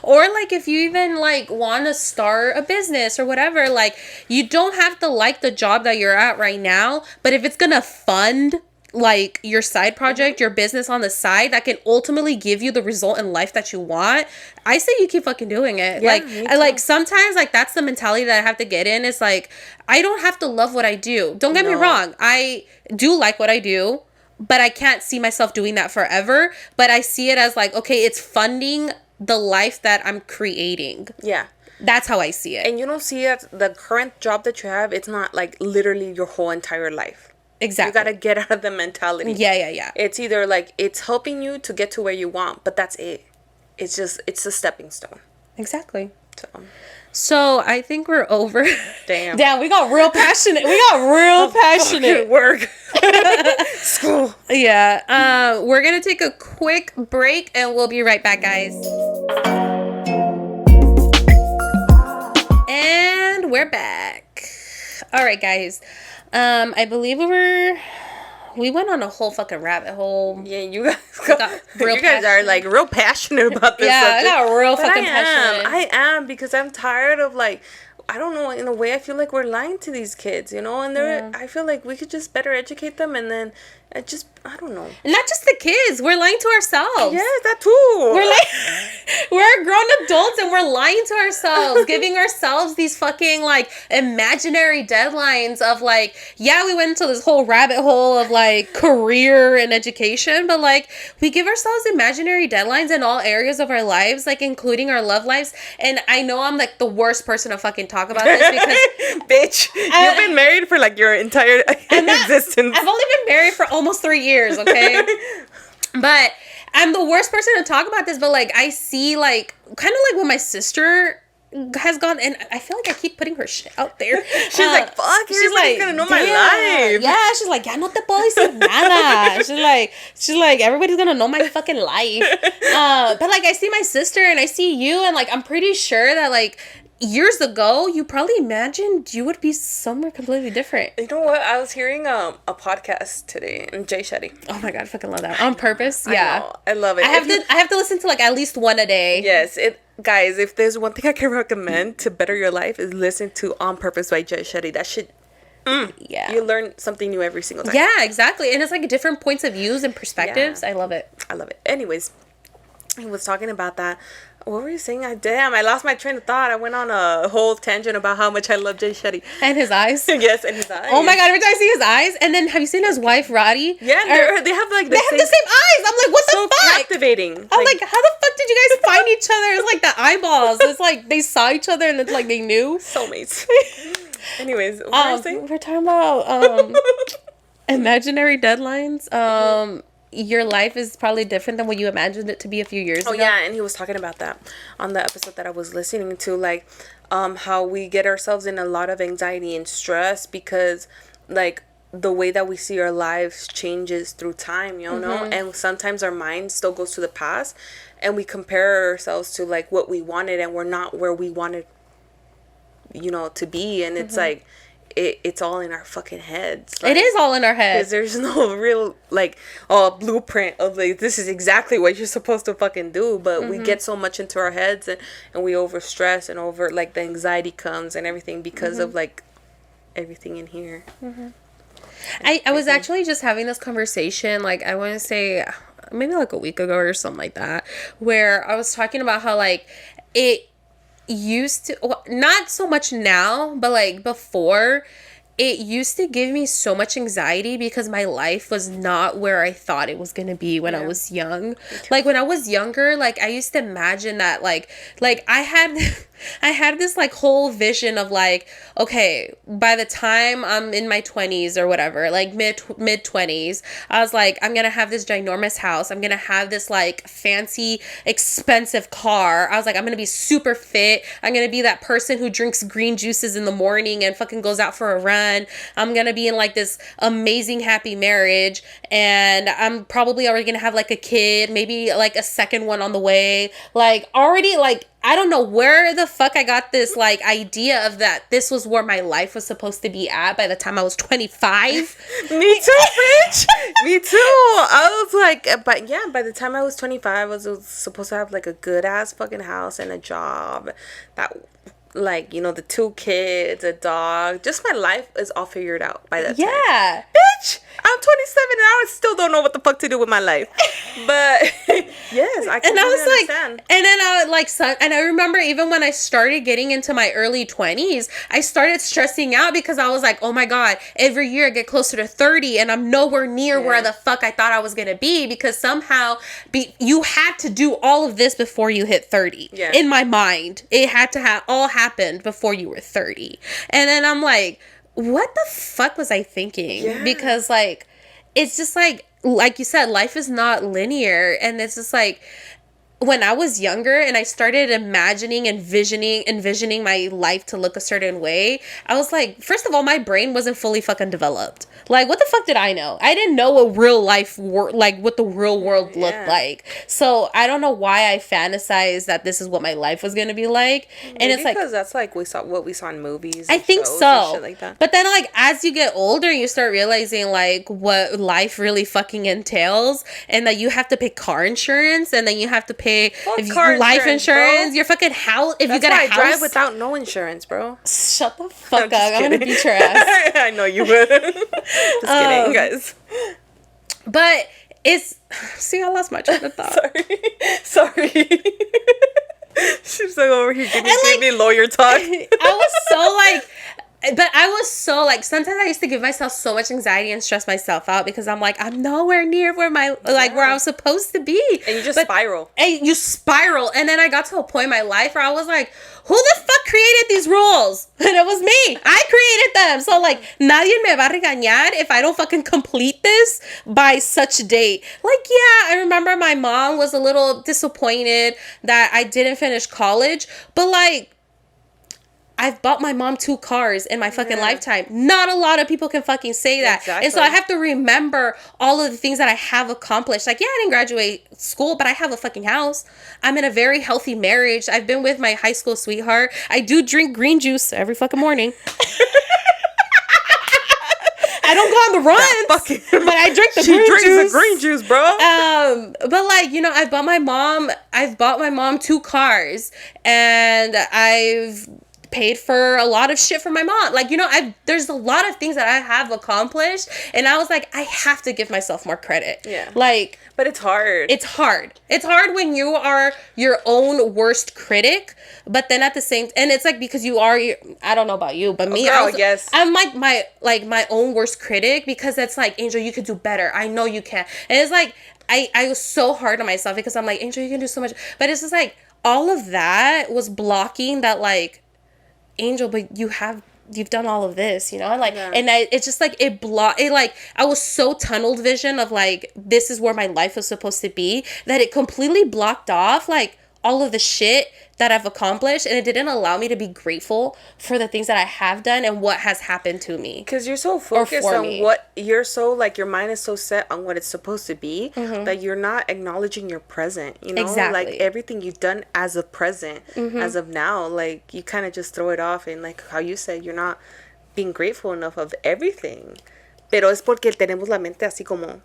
Or like, if you even like want to start a business or whatever, like, you don't have to like the job that you're at right now, but if it's gonna fund like your side project, your business on the side that can ultimately give you the result in life that you want, I say you keep fucking doing it. I like, sometimes like that's the mentality that I have to get in. It's like, I don't have to love what I do. Don't get me wrong, I do like what I do, but I can't see myself doing that forever. But I see it as like, okay, it's funding the life that I'm creating. That's how I see it. And you don't see it, the current job that you have, it's not like literally your whole entire life. Exactly. You gotta get out of the mentality. Yeah. It's either like, it's helping you to get to where you want, but that's it. It's a stepping stone. Exactly. So I think we're over. Damn, we got real passionate. Work. School. Yeah. We're gonna take a quick break and we'll be right back, guys. And we're back. All right, guys. I believe we went on a whole fucking rabbit hole. Yeah, you guys are like real passionate about this subject. I got real fucking passionate. I am, because I'm tired of, like, I don't know, in a way I feel like we're lying to these kids, you know, and I feel like we could just better educate them, and then I don't know. And not just the kids. We're lying to ourselves. Yes, that too. We're grown adults and we're lying to ourselves, giving ourselves these fucking like imaginary deadlines of like, yeah, we went into this whole rabbit hole of like career and education, but like we give ourselves imaginary deadlines in all areas of our lives, like including our love lives. And I know I'm like the worst person to fucking talk about this because bitch, you've been married for like your entire existence. I've only been married for almost 3 years, okay? But I'm the worst person to talk about this, but like I see like kind of like when my sister has gone, and I feel like I keep putting her shit out there. She's like, fuck, everybody's gonna know my life. Yeah, she's like, ya no te puedo decir nada. She's like, everybody's gonna know my fucking life. But like I see my sister and I see you, and like I'm pretty sure that like years ago, you probably imagined you would be somewhere completely different. You know what? I was hearing a podcast today, and Jay Shetty. Oh my god, I fucking love that. On Purpose? Yeah. I love it. I have to listen to like at least one a day. Yes, guys, if there's one thing I can recommend to better your life is listen to On Purpose by Jay Shetty. That shit. Yeah. You learn something new every single time. Yeah, exactly. And it's like different points of views and perspectives. Yeah. I love it. Anyways, he was talking about that. What were you saying? I lost my train of thought. I went on a whole tangent about how much I love Jay Shetty. And his eyes. Yes, and his eyes. Oh my god, every time I see his eyes. And then have you seen his wife, Roddy? Yeah, they have like the same eyes. I'm like, what the fuck? Captivating. I'm like, how the fuck did you guys find each other? It's like the eyeballs. It's like they saw each other and it's like they knew. Soulmates. Anyways, what were you saying? We're talking about imaginary deadlines. Your life is probably different than what you imagined it to be a few years ago. Oh yeah, and he was talking about that on the episode that I was listening to, like how we get ourselves in a lot of anxiety and stress because like the way that we see our lives changes through time, you know, and sometimes our mind still goes to the past and we compare ourselves to like what we wanted and we're not where we wanted, you know, to be, and it's like it's all in our fucking heads. Like, it is all in our heads. Because there's no real, like, blueprint of, like, this is exactly what you're supposed to fucking do. But we get so much into our heads and we overstress and like, the anxiety comes and everything because of, like, everything in here. I was actually just having this conversation, like, I want to say maybe, like, a week ago or something like that, where I was talking about how, like, it used to, well, not so much now, but like before, it used to give me so much anxiety because my life was not where I thought it was going to be when I was young. Like when I was younger, like I used to imagine that like I had this like whole vision of like, okay, by the time I'm in my 20s or whatever, like mid 20s, I was like, I'm going to have this ginormous house. I'm going to have this like fancy, expensive car. I was like, I'm going to be super fit. I'm going to be that person who drinks green juices in the morning and fucking goes out for a run. I'm going to be in like this amazing happy marriage, and I'm probably already going to have like a kid, maybe like a second one on the way. Like already, like, I don't know where the fuck I got this like idea of that this was where my life was supposed to be at by the time I was 25. Me too, bitch. Me too. I was like, but yeah, by the time I was 25, I was supposed to have like a good ass fucking house and a job that, like, you know, the 2 kids, a dog. Just my life is all figured out by that time. Yeah. Bitch, I'm 27 and I still don't know what the fuck to do with my life. But yes, I can understand. And then I like, and I remember even when I started getting into my early 20s, I started stressing out because I was like, oh my God, every year I get closer to 30 and I'm nowhere near where the fuck I thought I was going to be, because somehow you had to do all of this before you hit 30. Yeah. In my mind, it had to all happened before you were 30. And then I'm like, what the fuck was I thinking? Yeah. Because like, it's just like you said, life is not linear. And it's just like, when I was younger and I started imagining and envisioning my life to look a certain way, I was like, first of all, my brain wasn't fully fucking developed. Like, what the fuck did I know? I didn't know what real life, like what the real world looked like. So I don't know why I fantasized that this is what my life was going to be like. And maybe it's like, because that's like what we saw in movies. I think so. Shit like that. But then like, as you get older, you start realizing like what life really fucking entails, and that you have to pay car insurance, and then you have to pay life insurance, bro. Your fucking house. If that's you get why a house, I drive without no insurance, bro. Shut the fuck up! I'm gonna beat your ass. I know you would. Just kidding, guys. But it's... See, I lost my train of thought. Sorry. She's like over here giving me lawyer talk. I was so like, sometimes I used to give myself so much anxiety and stress myself out because I'm like, I'm nowhere near where where I'm supposed to be. And you just spiral. And you spiral. And then I got to a point in my life where I was like, who the fuck created these rules? And it was me. I created them. So like, nadie me va a regañar if I don't fucking complete this by such date. Like, yeah, I remember my mom was a little disappointed that I didn't finish college. But like, I've bought my mom 2 cars in my fucking lifetime. Not a lot of people can fucking say that. Exactly. And so I have to remember all of the things that I have accomplished. Like, yeah, I didn't graduate school, but I have a fucking house. I'm in a very healthy marriage. I've been with my high school sweetheart. I do drink green juice every fucking morning. I don't go on the runs, but I drink the green juice. She drinks the green juice, bro. But like, you know, I've bought my mom 2 cars, and I've paid for a lot of shit for my mom. Like, you know, there's a lot of things that I have accomplished, and I was like, I have to give myself more credit. Yeah. Like, but it's hard. It's hard when you are your own worst critic, but then at the same, and it's like, because you are, I don't know about you, but me, yes. I'm like my own worst critic, because it's like, Angel, you could do better. I know you can. And it's like, I was so hard on myself because I'm like, Angel, you can do so much. But it's just like, all of that was blocking that, like, Angel, but you've done all of this, you know, and like, and it's just like, I was so tunnel vision of like, this is where my life was supposed to be, that it completely blocked off like all of the shit that I've accomplished, and it didn't allow me to be grateful for the things that I have done and what has happened to me. Because you're so focused on what you're so like, your mind is so set on what it's supposed to be, that you're not acknowledging your present, you know? Exactly. Like everything you've done as of present, as of now, like you kind of just throw it off, and like how you said, you're not being grateful enough of everything. Pero es porque tenemos la mente así como,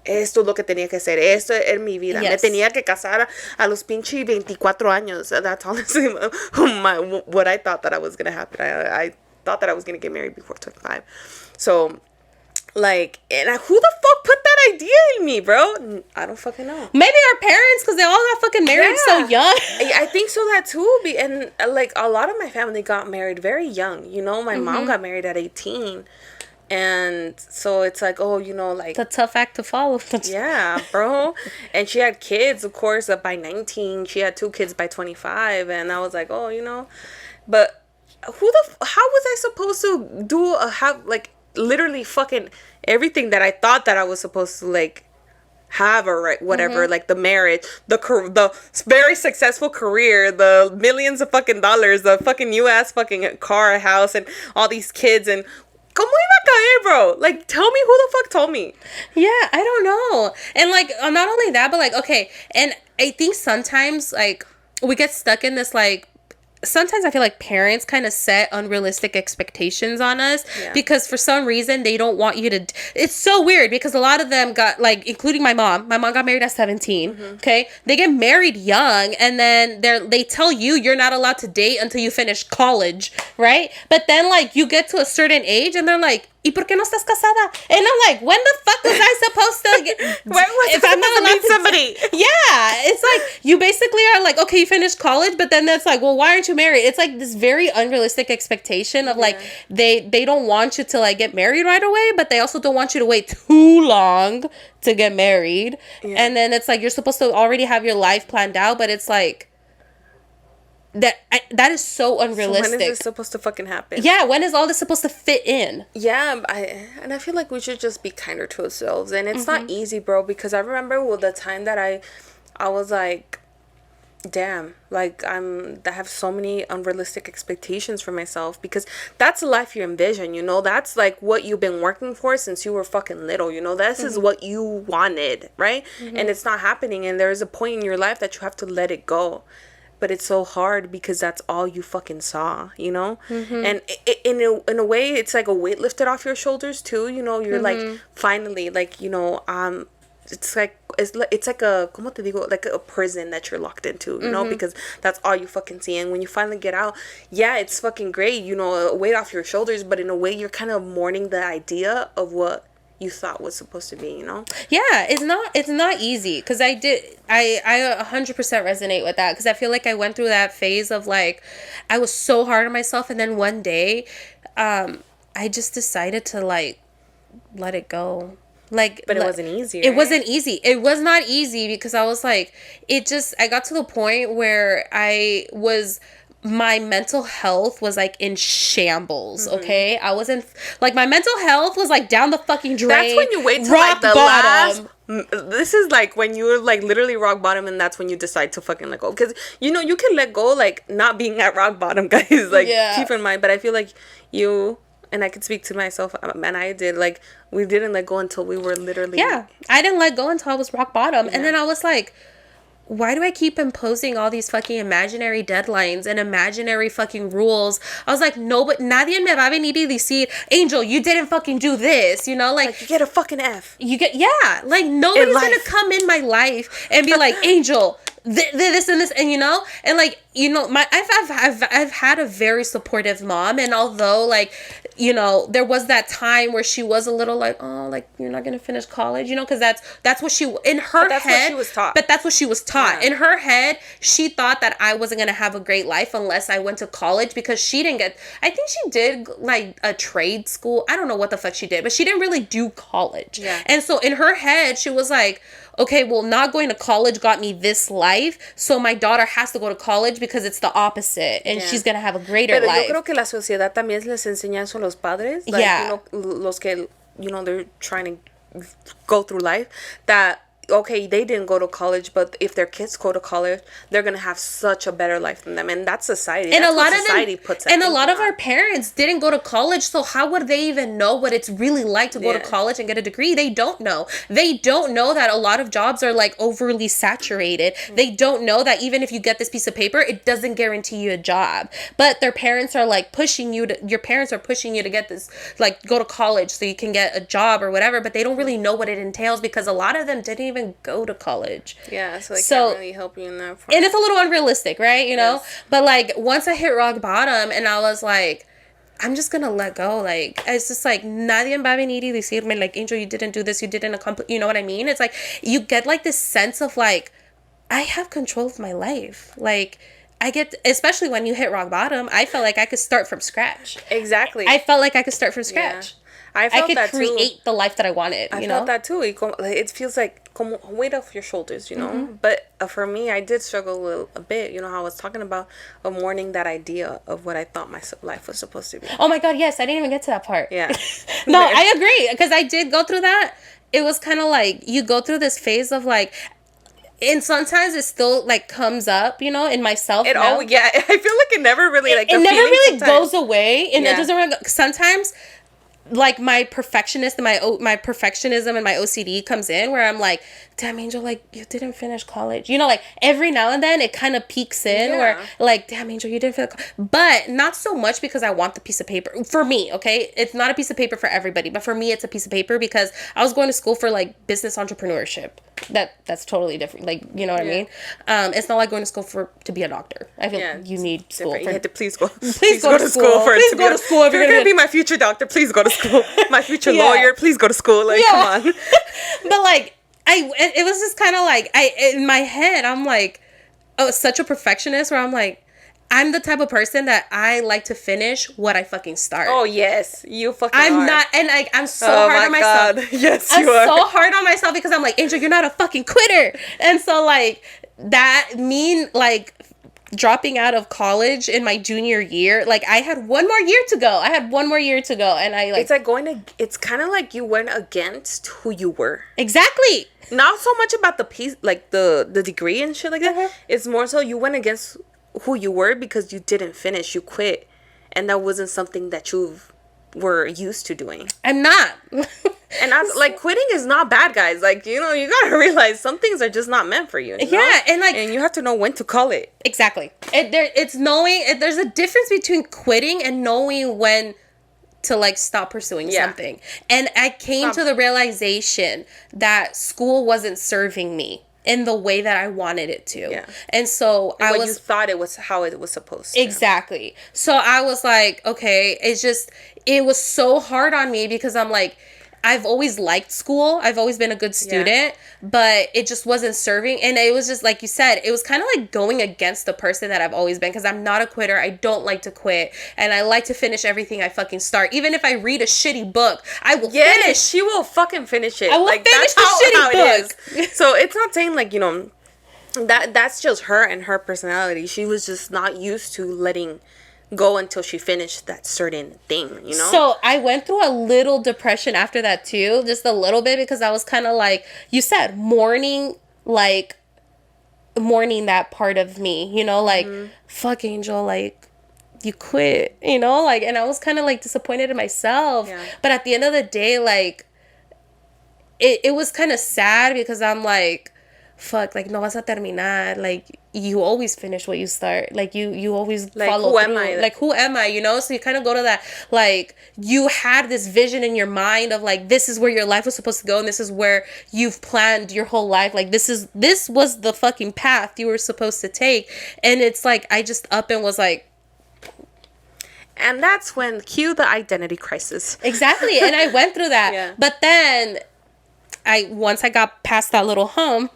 esto es lo que tenía que hacer, esto es mi vida, me tenía que casar a los pinches 24 años. That's honestly what I thought that I was gonna happen. I thought that I was gonna get married before 25. So like, and who the fuck put that idea in me, bro? I don't fucking know. Maybe our parents, because they all got fucking married so young. I think so, that too. And like a lot of my family got married very young, you know. My mom got married at 18. And so it's like, oh, you know, like... It's a tough act to follow. Yeah, bro. And she had kids, of course, by 19. She had 2 kids by 25. And I was like, oh, you know. But how was I supposed to have, like, literally fucking everything that I thought that I was supposed to, like, have or whatever, like the marriage, the very successful career, the millions of fucking dollars, the fucking new ass fucking car, house, and all these kids, and... ¿Cómo iba a caer, bro? Like, tell me who the fuck told me. Yeah, I don't know. And, like, not only that, but, like, okay. And I think sometimes, like, we get stuck in this, like, sometimes I feel like parents kind of set unrealistic expectations on us because for some reason they don't want you to... It's so weird because a lot of them got, like, including my mom. My mom got married at 17, okay? They get married young, and then they tell you you're not allowed to date until you finish college, right? But then, like, you get to a certain age, and they're like, ¿y por qué no estás casada? And I'm like, when the fuck was I supposed to get... if I'm not allowed to meet somebody? Yeah, it's like, you basically are like, okay, you finished college, but then that's like, well, why aren't you married? It's like this very unrealistic expectation of like, they don't want you to like get married right away, but they also don't want you to wait too long to get married. Yeah. And then it's like, you're supposed to already have your life planned out, but it's like, that is so unrealistic. So when is this supposed to fucking happen? Yeah, when is all this supposed to fit in? Yeah, I feel like we should just be kinder to ourselves, and it's not easy, bro. Because I remember the time that I was like, damn, like I have so many unrealistic expectations for myself, because that's the life you envision, you know. That's like what you've been working for since you were fucking little, you know. This is what you wanted, right? And it's not happening, and there's a point in your life that you have to let it go. But it's so hard because that's all you fucking saw, you know? And in a way, it's like a weight lifted off your shoulders too, you know? You're like, finally, like, you know, it's like a, ¿cómo te digo? Like a prison that you're locked into, you know? Because that's all you fucking see. And when you finally get out, yeah, it's fucking great, you know, a weight off your shoulders, but in a way, you're kind of mourning the idea of what you thought was supposed to be, you know? Yeah, it's not easy, because I 100% resonate with that, because I feel like I went through that phase of like, I was so hard on myself, and then one day I just decided to like let it go. Like, but it wasn't easy, right? It wasn't easy. It was not easy, because I was like, I got to the point where my mental health was like in shambles. Okay, I wasn't like, my mental health was like down the fucking drain. That's when you wait till like the bottom. This is like when you're like literally rock bottom, and that's when you decide to fucking let go, because you know you can let go like not being at rock bottom, guys. Like, keep in mind. But I feel like you, and I could speak to myself, and I did, like, we didn't let go until we were literally... Yeah, I didn't let go until I was rock bottom. And then I was like, why do I keep imposing all these fucking imaginary deadlines and imaginary fucking rules? I was like, no, but nadie me va a venir y decir, Angel, you didn't fucking do this, you know? Like, you get a fucking F. Like, nobody's gonna come in my life and be like, Angel... this and this, and you know, and like, you know, I've had a very supportive mom, and although like, you know, there was that time where she was a little like, oh, like, you're not gonna finish college, you know, because that's what she in her head. What she was taught. But that's what she was taught. In her head, she thought that I wasn't gonna have a great life unless I went to college, because she didn't get. I think she did like a trade school. I don't know what the fuck she did, but she didn't really do college. Yeah. And so in her head, she was like, okay, well, not going to college got me this life, so my daughter has to go to college because it's the opposite, and she's going to have a greater life. Yo creo que la sociedad también les enseña eso a los padres. Like, you know, los que, you know, they're trying to go through life, that, okay, they didn't go to college, but if their kids go to college, they're gonna have such a better life than them, and that's society. And that's what society puts. And a lot of our parents didn't go to college, so how would they even know what it's really like to go to college and get a degree? They don't know. They don't know that a lot of jobs are like overly saturated. They don't know that even if you get this piece of paper, it doesn't guarantee you a job. But their parents are like pushing you to. Your parents are pushing you to get this, like, go to college so you can get a job or whatever. But they don't really know what it entails, because a lot of them didn't even go to college. Yeah, so they can't really help you in that part. And it's a little unrealistic, right? You know? But like, once I hit rock bottom and I was like, I'm just gonna let go. Like, it's just like, nadie va a venir y decirme, like, Angel, you didn't do this, you didn't accomplish, you know what I mean? It's like, you get like this sense of like, I have control of my life. Like, I get, especially when you hit rock bottom, I felt like I could start from scratch. Exactly. I felt like I could start from scratch. I could create the life that I wanted. I felt that too. It feels like como weight off your shoulders, you know. Mm-hmm. But for me, I did struggle a bit. You know how I was talking about mourning that idea of what I thought my life was supposed to be. Oh my God, yes, I didn't even get to that part. Yeah. No, I agree, because I did go through that. It was kind of like, you go through this phase of like, and sometimes it still like comes up, you know, in myself. I feel like it never really like it never really goes away, and it doesn't really sometimes. Like, my perfectionist and my perfectionism and my OCD comes in, where I'm like, damn, Angel, like, you didn't finish college. You know, like, every now and then it kind of peeks in where, like, damn, Angel, you didn't finish college. But not so much because I want the piece of paper. For me, okay? It's not a piece of paper for everybody, but for me, it's a piece of paper because I was going to school for, like, business entrepreneurship. That's totally different. Like, you know what I mean? It's not like going to school to be a doctor. I feel you need school. You have to please go to school for it to be. If you're gonna be my future doctor, please go to school. My future lawyer, please go to school. Like, come on. But like, it was just kind of like, in my head, I'm like, such a perfectionist, where I'm like, I'm the type of person that I like to finish what I fucking start. Oh yes, you fucking are. Not, and like, I'm so hard on myself. God. Yes, you are. I'm so hard on myself because I'm like, Angel, you're not a fucking quitter. And so like, that like dropping out of college in my junior year, like, I had one more year to go. And I like, it's like it's kind of like you went against who you were. Exactly. Not so much about the piece, like the degree and shit like that. It's more so you went against who you were because you didn't finish, you quit, and that wasn't something that you were used to doing. I'm not. And that's like, quitting is not bad, guys. Like, you know, you gotta realize some things are just not meant for you. You know? And you have to know when to call it. Exactly. It's knowing. There's a difference between quitting and knowing when to like stop pursuing something. And I came to the realization that school wasn't serving me in the way that I wanted it to. Yeah. And so you thought it was how it was supposed to. Exactly. So I was like, okay, it was so hard on me because I'm like, I've always liked school. I've always been a good student, but it just wasn't serving. And it was just, like you said, it was kind of like going against the person that I've always been, because I'm not a quitter. I don't like to quit. And I like to finish everything I fucking start. Even if I read a shitty book, I will finish. She will fucking finish it. I will like, finish that's the shitty book. It is. So it's not saying, like, you know, that's just her and her personality. She was just not used to letting go until she finished that certain thing, you know? So I went through a little depression after that too, just a little bit, because I was kind of like, you said, mourning that part of me, you know, like, fuck, Angel, like, you quit, you know, like, and I was kind of like disappointed in myself. Yeah. But at the end of the day, like, it was kind of sad, because I'm like, fuck, like, no vas a terminar, like, you always finish what you start, like, you always like, follow who through. am I? Like, who am I, you know? So you kind of go to that, like, you had this vision in your mind of, like, this is where your life was supposed to go, and this is where you've planned your whole life, like, this was the fucking path you were supposed to take, and it's like, I just up and was like, and that's when, cue the identity crisis. Exactly. And I went through that. Yeah. But then once I got past that little hump,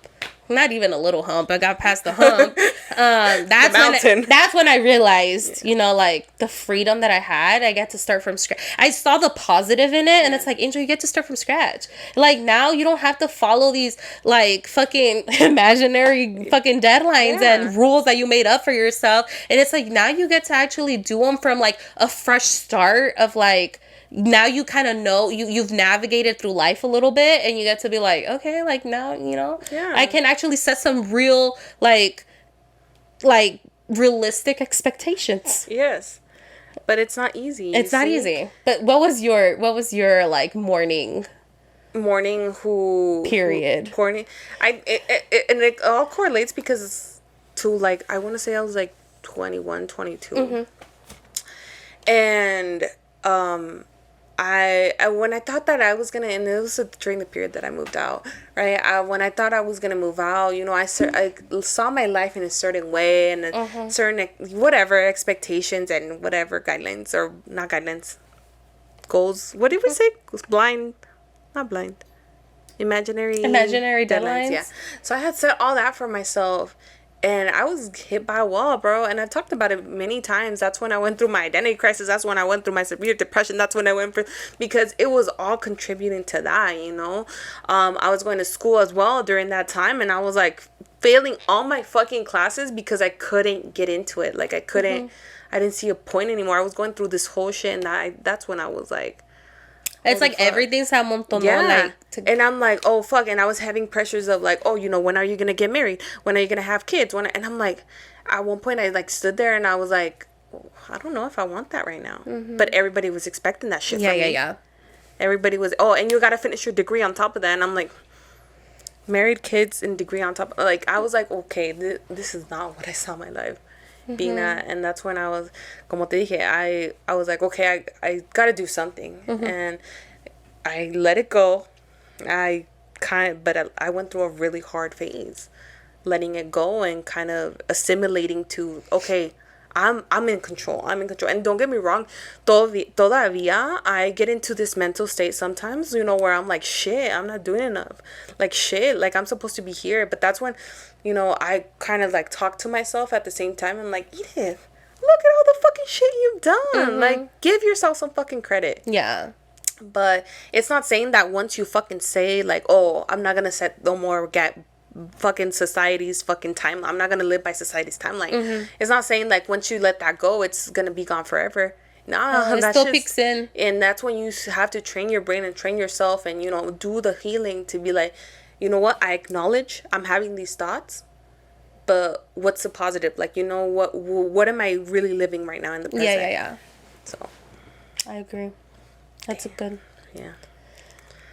not even a little hump, I got past the hump. That's when I realized, you know, like, the freedom that I had. I get to start from scratch. I saw the positive in it, and it's like, Angel, you get to start from scratch. Like, now you don't have to follow these, like, fucking imaginary fucking deadlines and rules that you made up for yourself. And it's like, now you get to actually do them from, like, a fresh start of, like, now you kind of know, you've navigated through life a little bit, and you get to be like, okay, like, now, you know, I can actually set some real, like realistic expectations. Yes, but it's not easy. It's not easy. But what was your like morning who period? And it all correlates because to, like, I want to say I was like 21, 22. And I when I thought that I was gonna, and it was during the period that I moved out, right? When I thought I was gonna move out, you know, I saw my life in a certain way, and certain whatever expectations and whatever guidelines, or not guidelines, goals. What did we say? Not blind. Imaginary deadlines. Yeah. So I had set all that for myself. And I was hit by a wall, bro. And I've talked about it many times. That's when I went through my identity crisis. That's when I went through my severe depression. That's when I went through, because it was all contributing to that, you know. I was going to school as well during that time. And I was, like, failing all my fucking classes because I couldn't get into it. Like, I couldn't, I didn't see a point anymore. I was going through this whole shit. And that's when I was like, it's like everything's a montón. Yeah. And I'm like, oh, fuck. And I was having pressures of, like, oh, you know, when are you going to get married? When are you going to have kids? And I'm like, at one point I, like, stood there and I was like, oh, I don't know if I want that right now. But everybody was expecting that shit from me. Yeah. Everybody was, oh, and you got to finish your degree on top of that. And I'm like, married, kids, and degree on top. Like, I was like, okay, this is not what I saw my life being at. And that's when I was, como te dije, I was like, okay, I got to do something. And I let it go. But I went through a really hard phase, letting it go and kind of assimilating to, okay, I'm in control. And don't get me wrong, todavía I get into this mental state sometimes, you know, where I'm like, shit, I'm not doing enough. Like, shit, like, I'm supposed to be here. But that's when, you know, I kind of, like, talk to myself at the same time. I'm like, Edith, look at all the fucking shit you've done. Like, give yourself some fucking credit. Yeah. But it's not saying that once you fucking say, like, oh, I'm not gonna set no more fucking society's fucking time. I'm not gonna live by society's timeline. It's not saying, like, once you let that go, it's gonna be gone forever. Nah, it still peeks in. And that's when you have to train your brain and train yourself, and, you know, do the healing to be like, you know what, I acknowledge I'm having these thoughts, but what's the positive? Like, you know, what am I really living right now in the present? Yeah. So I agree. That's a good. Yeah.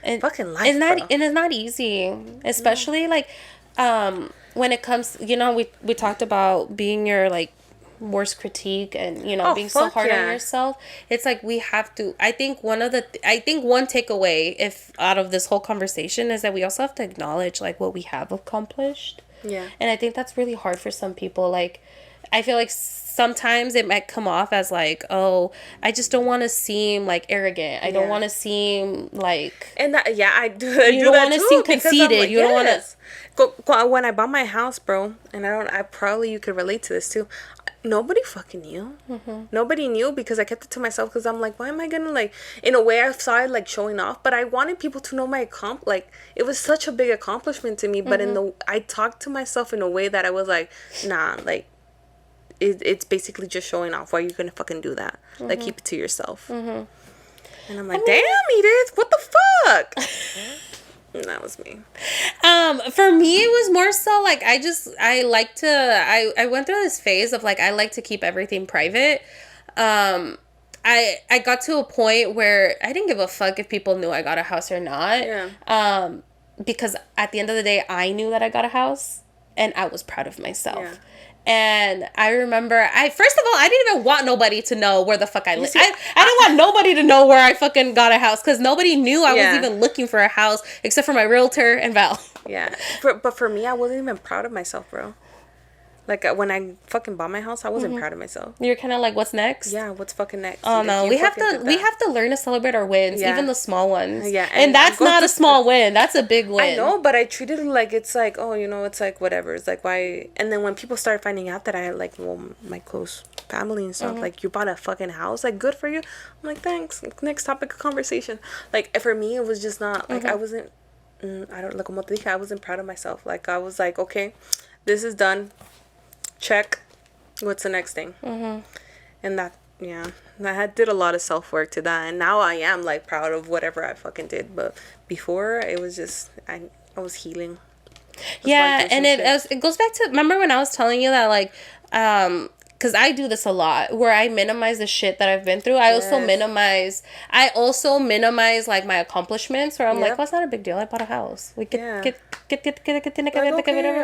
And fucking life, and it's not easy, especially like when it comes, you know, we talked about being your, like, worst critique, and, you know, being so hard on yourself. It's like, we have to, I think one takeaway if out of this whole conversation is that we also have to acknowledge, like, what we have accomplished. Yeah. And I think that's really hard for some people. Like, I feel like sometimes it might come off as like, oh, I just don't want to seem like arrogant. I don't want to seem like, and that, I do. You don't want to seem conceited. Like, you don't want to. When I bought my house, bro, and I probably you could relate to this too. Nobody fucking knew. Nobody knew because I kept it to myself because I'm like, why am I gonna like? In a way, I saw it like showing off, but I wanted people to know my like it was such a big accomplishment to me. But I talked to myself in a way that I was like, nah, like. It's basically just showing off. Why are you gonna fucking do that? Like, keep it to yourself. And I'm like, damn, Edith, what the fuck? And that was me. For me, it was more so like I went through this phase of like I like to keep everything private. I got to a point where I didn't give a fuck if people knew I got a house or not. Yeah. Because at the end of the day, I knew that I got a house, and I was proud of myself. Yeah. And I remember, first of all, I didn't even want nobody to know where the fuck I lived. I didn't want nobody to know where I fucking got a house because nobody knew I was even looking for a house except for my realtor and Val. Yeah. But for me, I wasn't even proud of myself, bro. Like, when I fucking bought my house, I wasn't proud of myself. You're kind of like, what's next? Yeah, what's fucking next? Oh, no. We have to learn to celebrate our wins, even the small ones. Yeah. And that's not a small win. That's a big win. I know, but I treated it like it's like, oh, it's like whatever. It's like, why? And then when people started finding out that I had, like, my close family and stuff, like, you bought a fucking house, like, good for you. I'm like, thanks. Next topic of conversation. Like, for me, it was just not, like, I wasn't, I wasn't proud of myself. Like, I was like, okay, this is done. Check. What's the next thing? And that, I did a lot of self-work to that, and now I am like proud of whatever I fucking did. But before, it was just I was healing. And it goes back to, remember when I was telling you that like because I do this a lot where I minimize the shit that I've been through. I also minimize like my accomplishments where I'm like, well, it's not a big deal. I bought a house. We get whatever.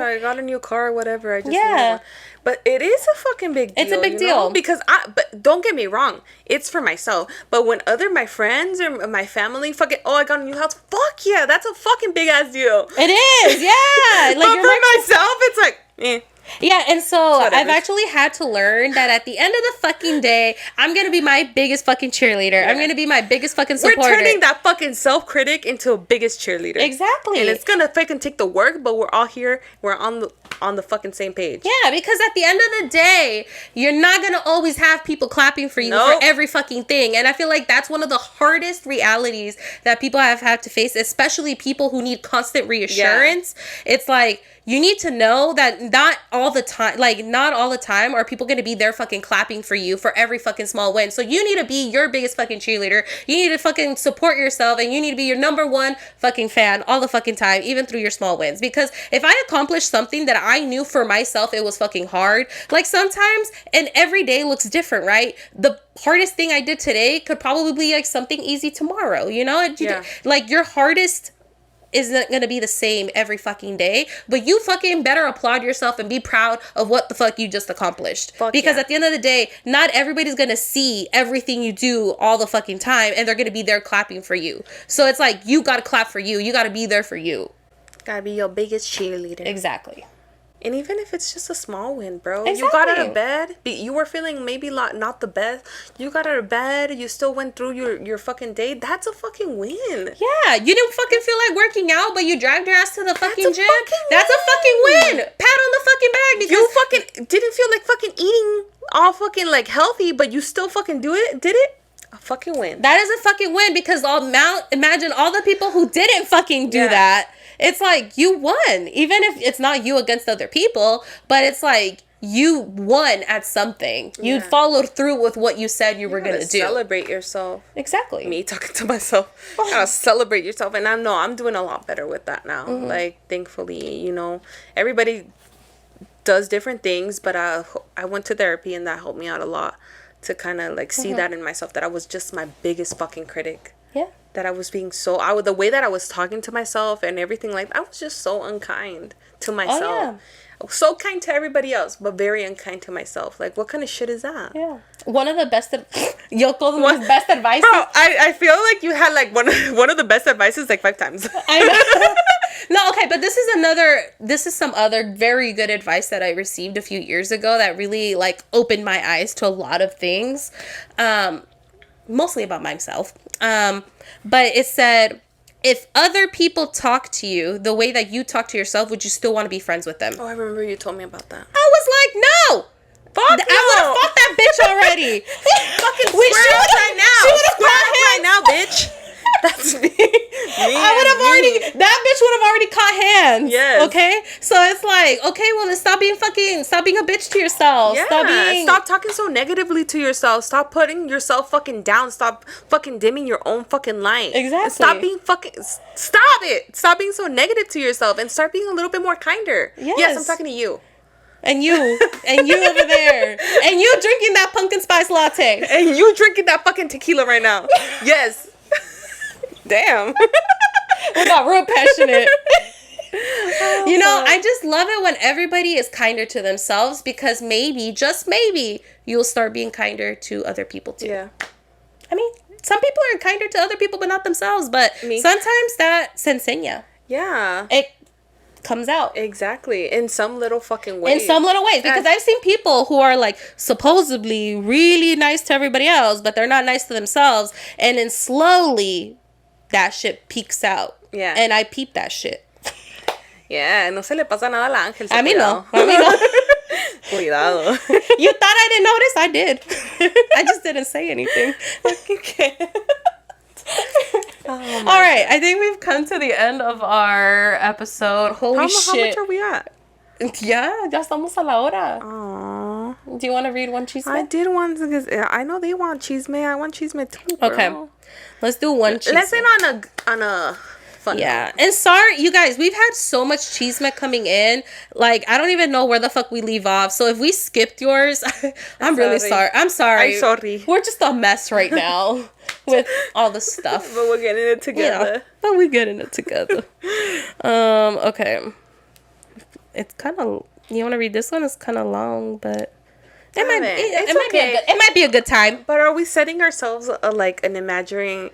I got a new car, whatever. I just but it is a fucking big deal. It's a big deal because but don't get me wrong, it's for myself. But when my friends or my family fucking, I got a new house. Fuck yeah, that's a fucking big ass deal. It is, yeah. Like, but for myself, it's like, eh. Yeah, and so I've actually had to learn that at the end of the fucking day, I'm going to be my biggest fucking cheerleader. Yeah. I'm going to be my biggest fucking supporter. We're turning that fucking self-critic into a biggest cheerleader. Exactly. And it's going to fucking take the work, but we're all here. We're on the fucking same page. Yeah, because at the end of the day, you're not going to always have people clapping for you for every fucking thing. And I feel like that's one of the hardest realities that people have had to face, especially people who need constant reassurance. Yeah. It's like, you need to know that not all the time are people going to be there fucking clapping for you for every fucking small win. So you need to be your biggest fucking cheerleader. You need to fucking support yourself, and you need to be your number one fucking fan all the fucking time, even through your small wins. Because if I accomplished something that I knew for myself it was fucking hard, like sometimes, and every day looks different, right? The hardest thing I did today could probably be like something easy tomorrow, like your hardest isn't gonna be the same every fucking day, but you fucking better applaud yourself and be proud of what the fuck you just accomplished. Because at the end of the day, not everybody's gonna see everything you do all the fucking time, and they're gonna be there clapping for you. So it's like, you gotta clap for you. You gotta be there for you. Gotta be your biggest cheerleader. Exactly. And even if it's just a small win, bro. Exactly. You got out of bed. You were feeling maybe not the best. You got out of bed. You still went through your fucking day. That's a fucking win. Yeah. You didn't fucking feel like working out, but you dragged your ass to the fucking gym. That's a fucking win. Pat on the fucking back. Because you fucking didn't feel like fucking eating all fucking like healthy, but you still fucking did it? A fucking win. That is a fucking win, because imagine all the people who didn't fucking do that. It's like, you won. Even if it's not you against other people, but it's like, you won at something. Yeah. You followed through with what you said you were going to do. Celebrate yourself. Exactly. Me talking to myself. You gotta celebrate yourself. And I know I'm doing a lot better with that now. Mm-hmm. Like, thankfully, everybody does different things, but I went to therapy, and that helped me out a lot to kind of like see that in myself, that I was just my biggest fucking critic. Yeah. That I was being the way that I was talking to myself and everything, like, I was just so unkind to myself. Oh, yeah. I was so kind to everybody else, but very unkind to myself. Like, what kind of shit is that? Yeah. One of the best Yoko's best advice. Bro, I feel like you had like one of the best advices like 5 times. I know. No, okay, but this is some other very good advice that I received a few years ago that really like opened my eyes to a lot of things, mostly about myself. But it said, if other people talk to you the way that you talk to yourself, would you still want to be friends with them? Oh, I remember you told me about that. I was like, no. Fuck no. I would have fought that bitch already. Fucking square up right now. She would have square caught up right now, bitch. That's me. That bitch would have already caught hands. Yes. Okay? So it's like, okay, well then stop being a bitch to yourself. Yeah. Stop talking so negatively to yourself. Stop putting yourself fucking down. Stop fucking dimming your own fucking light. Exactly. Stop it. Stop being so negative to yourself and start being a little bit more kinder. Yes, I'm talking to you. And you over there. And you drinking that pumpkin spice latte. And you drinking that fucking tequila right now. Yes. Damn. We got real passionate. I just love it when everybody is kinder to themselves, because maybe, just maybe, you'll start being kinder to other people too. Yeah. I mean, some people are kinder to other people, but not themselves. But sometimes that se enseña. Yeah. It comes out. Exactly. In some little fucking way. Because I've seen people who are like supposedly really nice to everybody else, but they're not nice to themselves. And then slowly that shit peaks out. Yeah. And I peep that shit. Yeah, no se le pasa nada al ángel. A mí no. Cuidado. You thought I didn't notice? I did. I just didn't say anything. Okay. All right, I think we've come to the end of our episode. Holy shit. How much are we at? Ya estamos a la hora. Aww. Do you want to read one chisme? I did want to, because I know they want chisme. I want chisme too, bro. Okay. Let's do one chisme. Let's end on a fun note. And sorry, you guys, we've had so much chisme coming in. Like, I don't even know where the fuck we leave off. So if we skipped yours, I'm really sorry. I'm sorry. I'm sorry. We're just a mess right now with all the stuff. But we're getting it together. But we're getting it together. Okay. It's kind of... You want to read this one? It's kind of long, but... It might be a good time. But are we setting ourselves an imaginary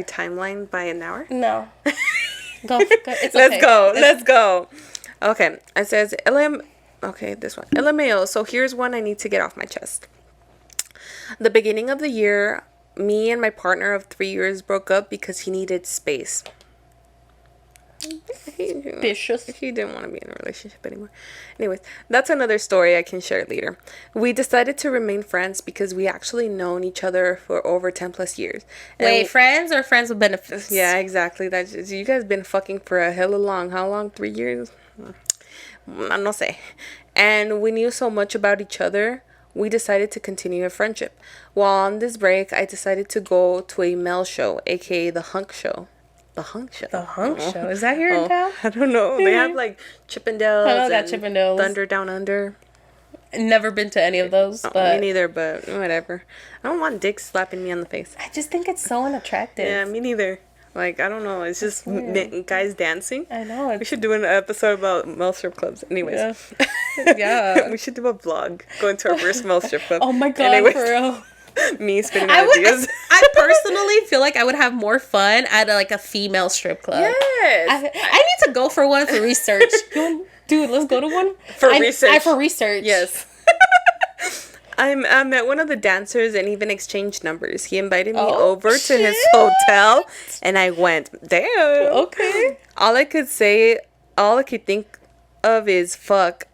timeline by an hour? No. Go. It's Let's okay. go. Let's go. Okay. It says this one. LMAO. So here's one I need to get off my chest. The beginning of the year, me and my partner of 3 years broke up because he needed space. Vicious. He didn't want to be in a relationship anymore. Anyways, that's another story I can share later. We decided to remain friends because we actually known each other for over 10 plus years. Wait, friends or friends with benefits? Yeah, exactly. You guys been fucking for a hella long. How long? 3 years? No sé. And we knew so much about each other, we decided to continue a friendship. While on this break, I decided to go to a male show, aka the Hunk Show. The Hunk Show. Is that here in town? I don't know. They have Chippendales. I know that Chippendales. Thunder Down Under. Never been to any of those. But me neither, but whatever. I don't want dicks slapping me on the face. I just think it's so unattractive. Yeah, me neither. I don't know. It's just guys dancing. I know. We should do an episode about male strip clubs. Anyways. Yeah. We should do a vlog. Going to our first male strip club. Oh my God, for real. Me spinning ideas. I personally feel like I would have more fun at a female strip club. Yes. I need to go for one for research. Dude, let's go to one. Research. For research. Yes. I met one of the dancers and even exchanged numbers. He invited me over to his hotel and I went. Damn. Okay. All I could think of is fuck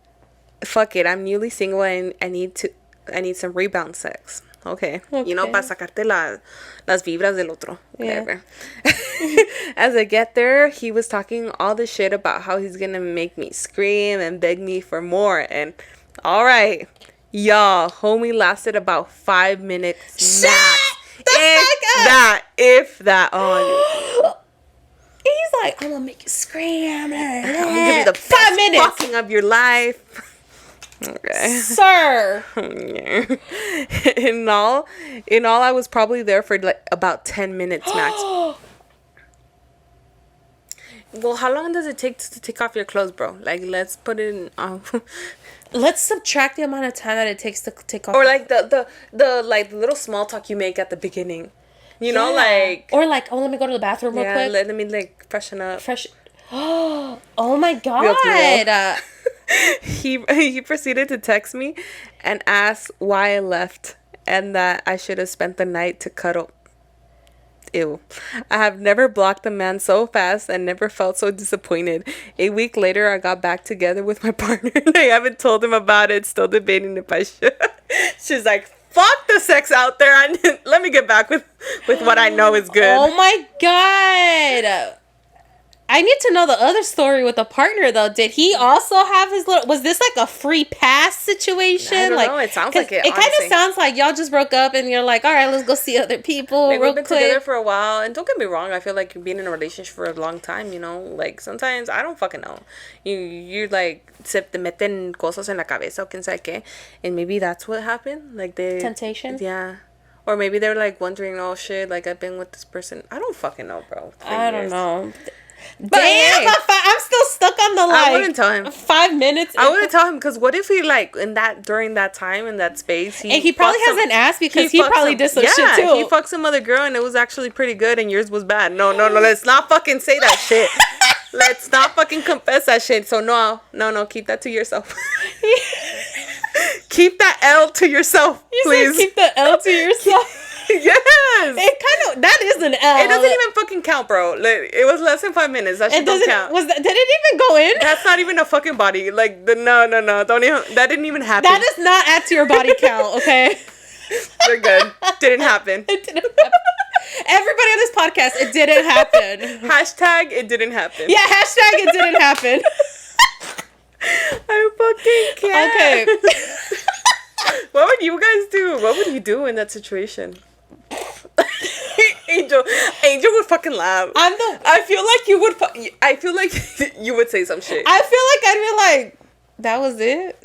it. I'm newly single and I need some rebound sex. Okay. Para sacarte las vibras del otro. Whatever. Yeah. As I get there, he was talking all this shit about how he's gonna make me scream and beg me for more. And all right, y'all, homie lasted about 5 minutes max. If that on. He's like, I'm gonna make you scream. I'm gonna give you the 5 minutes fucking of your life. Okay. Sir. Yeah. In all, I was probably there for about 10 minutes max. Well, how long does it take to take off your clothes, bro? Let's put it in. Let's subtract the amount of time that it takes to take off. Or the little small talk you make at the beginning. Or let me go to the bathroom real quick. Let me freshen up. Oh my God. He proceeded to text me and ask why I left and that I should have spent the night to cuddle. Ew. I have never blocked a man so fast and never felt so disappointed. A week later, I got back together with my partner and I haven't told him about it. Still debating if I should. She's like, fuck the sex out there. Let me get back with what I know is good. Oh my God. I need to know the other story with the partner, though. Did he also have his little... Was this like a free pass situation? I don't know. It sounds like it, It kind of sounds like y'all just broke up and you're like, all right, let's go see other people real we've been quick. together for a while. And don't get me wrong. I feel like being in a relationship for a long time, you know? Like, sometimes, I don't fucking know. You're like, se te meten cosas en la cabeza o quién sabe qué. And maybe that's what happened. Like, they... Temptation? Yeah. Or maybe they're like wondering, oh shit, like I've been with this person. I don't fucking know, bro. I don't know. But Damn, hey, I'm still stuck on the like. I wouldn't tell him. 5 minutes. I wouldn't tell him because what if he like during that time in that space he probably hasn't asked because he probably did some shit too. He fucked some other girl and it was actually pretty good and yours was bad. No. Let's not fucking say that shit. Let's not fucking confess that shit. So no. Keep that to yourself. Keep that L to yourself, please. Said keep the L to yourself. Yes. It kind of that is an L. It doesn't even fucking count, bro. Like, it was less than 5 minutes. That shit doesn't count. Did it even go in? That's not even a fucking body. Like no. Don't even. That didn't even happen. That does not add to your body count. Okay. We're good. Didn't happen. It didn't happen. Everybody on this podcast, it didn't happen. Hashtag it didn't happen. Yeah. Hashtag it didn't happen. I fucking can't. Okay. What would you guys do? What would you do in that situation? Angel would fucking laugh. I feel like you would. I feel like you would say some shit. I feel like I'd be like, that was it.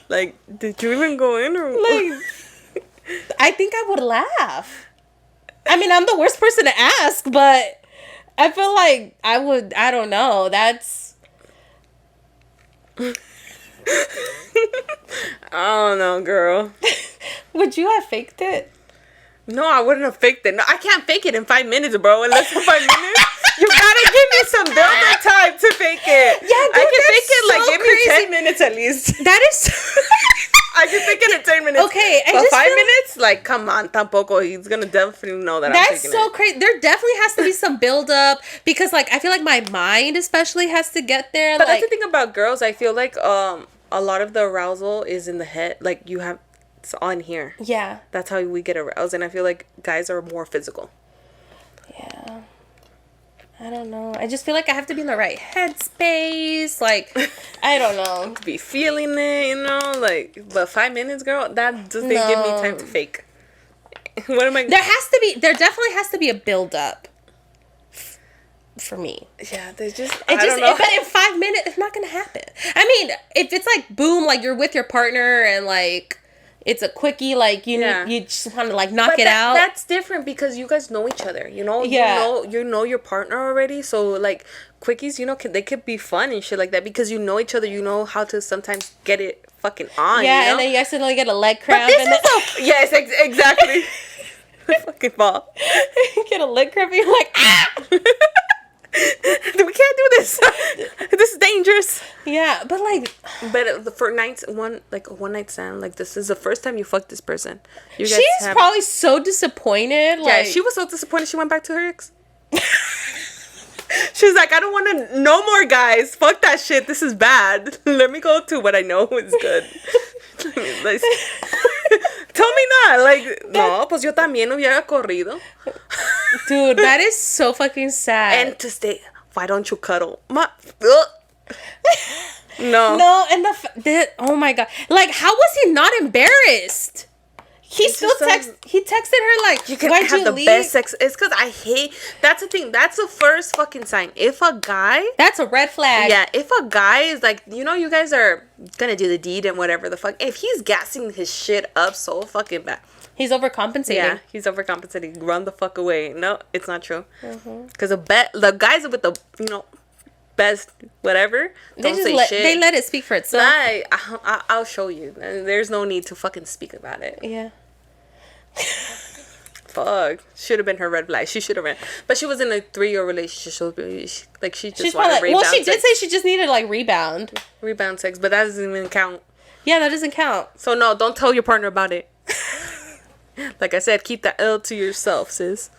Like, did you even go in or like? I think I would laugh. I mean, I'm the worst person to ask, but I feel like I would. I don't know. That's. I don't know, girl. Would you have faked it? No, I wouldn't have faked it. No, I can't fake it in 5 minutes, bro. In less than 5 minutes, you gotta give me some build-up time to fake it. Yeah, dude, I can fake it. so Like, give crazy. me 10 minutes at least. That is. I can fake it in 10 minutes. Okay, but 5 minutes, like, come on, tampoco. He's gonna definitely know that I'm faking it. That's so crazy. There definitely has to be some build-up because, like, I feel like my mind especially has to get there. But like, that's the thing about girls. I feel like a lot of the arousal is in the head. Like, it's on here. Yeah. That's how we get aroused. And I feel like guys are more physical. Yeah. I don't know. I just feel like I have to be in the right headspace. Like, I don't know. Be feeling it, you know? Like, but 5 minutes, girl, that doesn't give me time to fake. What am I... There definitely has to be a build-up. For me. Yeah, there's just... But in 5 minutes, it's not going to happen. I mean, if it's like, boom, like, you're with your partner and, like... It's a quickie, like, you just want to, like, knock it out. That's different because you guys know each other, you know? Yeah. You know your partner already. So, like, quickies, you know, they could be fun and shit like that because you know each other. You know how to sometimes get it fucking on, yeah, you know? and then you accidentally get a leg cramp. But yes, exactly. Fucking fall. You get a leg cramp and you're like, ah! We can't do this. This is dangerous. Yeah, but like, for one night stand, like this is the first time you fucked this person. She's probably so disappointed. Yeah, she was so disappointed. She went back to her ex. She's like, I don't want to. No more guys. Fuck that shit. This is bad. Let me go to what I know is good. Tell me not. Like, no, pues yo también hubiera corrido. Dude, that is so fucking sad. And to stay, why don't you cuddle? No. No, and oh my God. Like, how was he not embarrassed? He texted her like, you can why'd have you the leave? best sex. It's because I hate, that's the thing. That's the first fucking sign. If a guy. That's a red flag. Yeah, if a guy is like, you know, you guys are gonna do the deed and whatever the fuck. If he's gassing his shit up so fucking bad. He's overcompensating. Yeah, he's overcompensating. Run the fuck away. No, it's not true. Because the guys with the, you know, best whatever, don't say shit. They let it speak for itself. I'll show you. There's no need to fucking speak about it. Yeah. fuck. Should have been her red flag. She should have ran. But she was in a 3-year relationship. She just She's wanted probably rebound well, she did sex. say she just needed like rebound. Rebound sex, but that doesn't even count. Yeah, that doesn't count. So no, don't tell your partner about it. Like I said, keep the L to yourself, sis.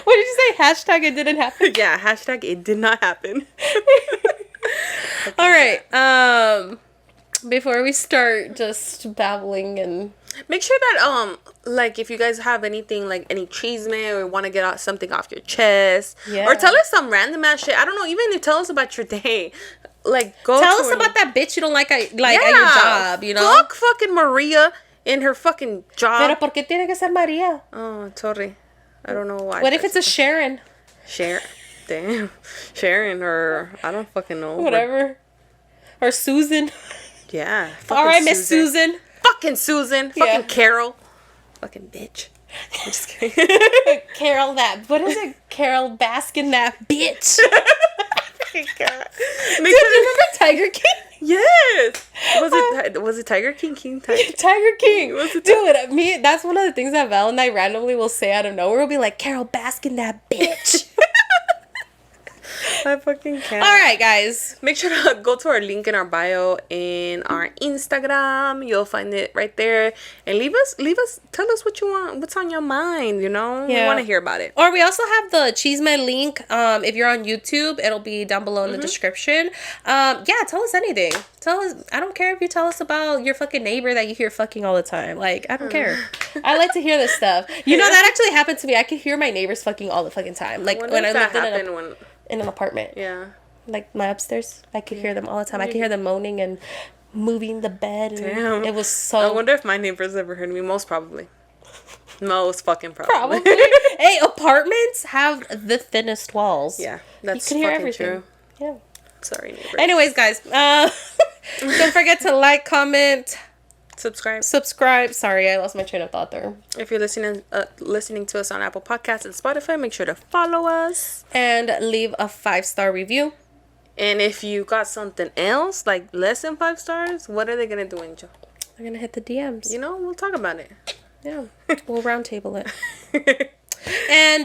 What did you say? Hashtag it didn't happen. Yeah, hashtag it did not happen. All right. Before we start just babbling and make sure that like if you guys have anything like any chisme or want to get out something off your chest, or tell us some random ass shit. I don't know. Even if tell us about your day. Like go tell us about that bitch you don't like at your job. You know, fuck fucking Maria in her fucking job. Pero por qué tiene que ser Maria? Oh, sorry. I don't know why. What if it's a Sharon? Damn. Sharon or I don't fucking know. Whatever. Or Susan. Yeah. All right, Miss Susan. Fucking Susan. Yeah. Fucking Carol. Fucking bitch. I'm just kidding. Carol that. What is it? Carol Baskin that bitch. Oh God. Dude, do you remember Tiger King? Yes. Was it Tiger King? Tiger King. Dude, that's one of the things that Val and I randomly will say out of nowhere. We'll be like, Carol Baskin that bitch. I fucking can't. All right, guys. Make sure to go to our link in our bio in our Instagram. You'll find it right there. And tell us what you want, what's on your mind, you know? Yeah. We want to hear about it. Or we also have the Chisme link. If you're on YouTube, it'll be down below in the description. Yeah, tell us anything. Tell us. I don't care if you tell us about your fucking neighbor that you hear fucking all the time. Like, I don't care. I like to hear this stuff. You know, that actually happened to me. I could hear my neighbors fucking all the fucking time. Like, when I lived in an apartment. Yeah. Like my upstairs. I could hear them all the time. I could hear them moaning and moving the bed. And damn. It was so... I wonder if my neighbors ever heard me. Most probably. Most fucking probably. Hey, apartments have the thinnest walls. Yeah. That's you can hear fucking everything. true. Yeah. Sorry, neighbors. Anyways, guys. Don't forget to like, comment... Subscribe. Sorry, I lost my train of thought there. If you're listening to us on Apple Podcasts and Spotify, make sure to follow us. And leave a 5-star review. And if you got something else, like less than 5 stars, what are they going to do, Angel? They're going to hit the DMs. You know, we'll talk about it. Yeah. We'll round table it. And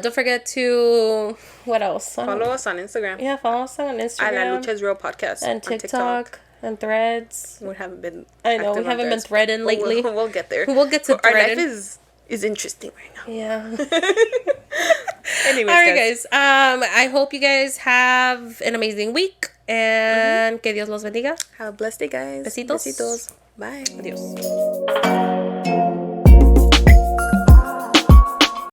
don't forget to... What else? Follow us on Instagram. Yeah, follow us on Instagram. At La Lucha's Real Podcast. And TikTok. And Threads. We haven't been. I know we haven't been threading lately. We'll get there. We'll get to threading. Our life is interesting right now. Yeah. Anyways, all right, guys. I hope you guys have an amazing week and que Dios los bendiga. Have a blessed day, guys. Besitos. Besitos. Bye. Adios.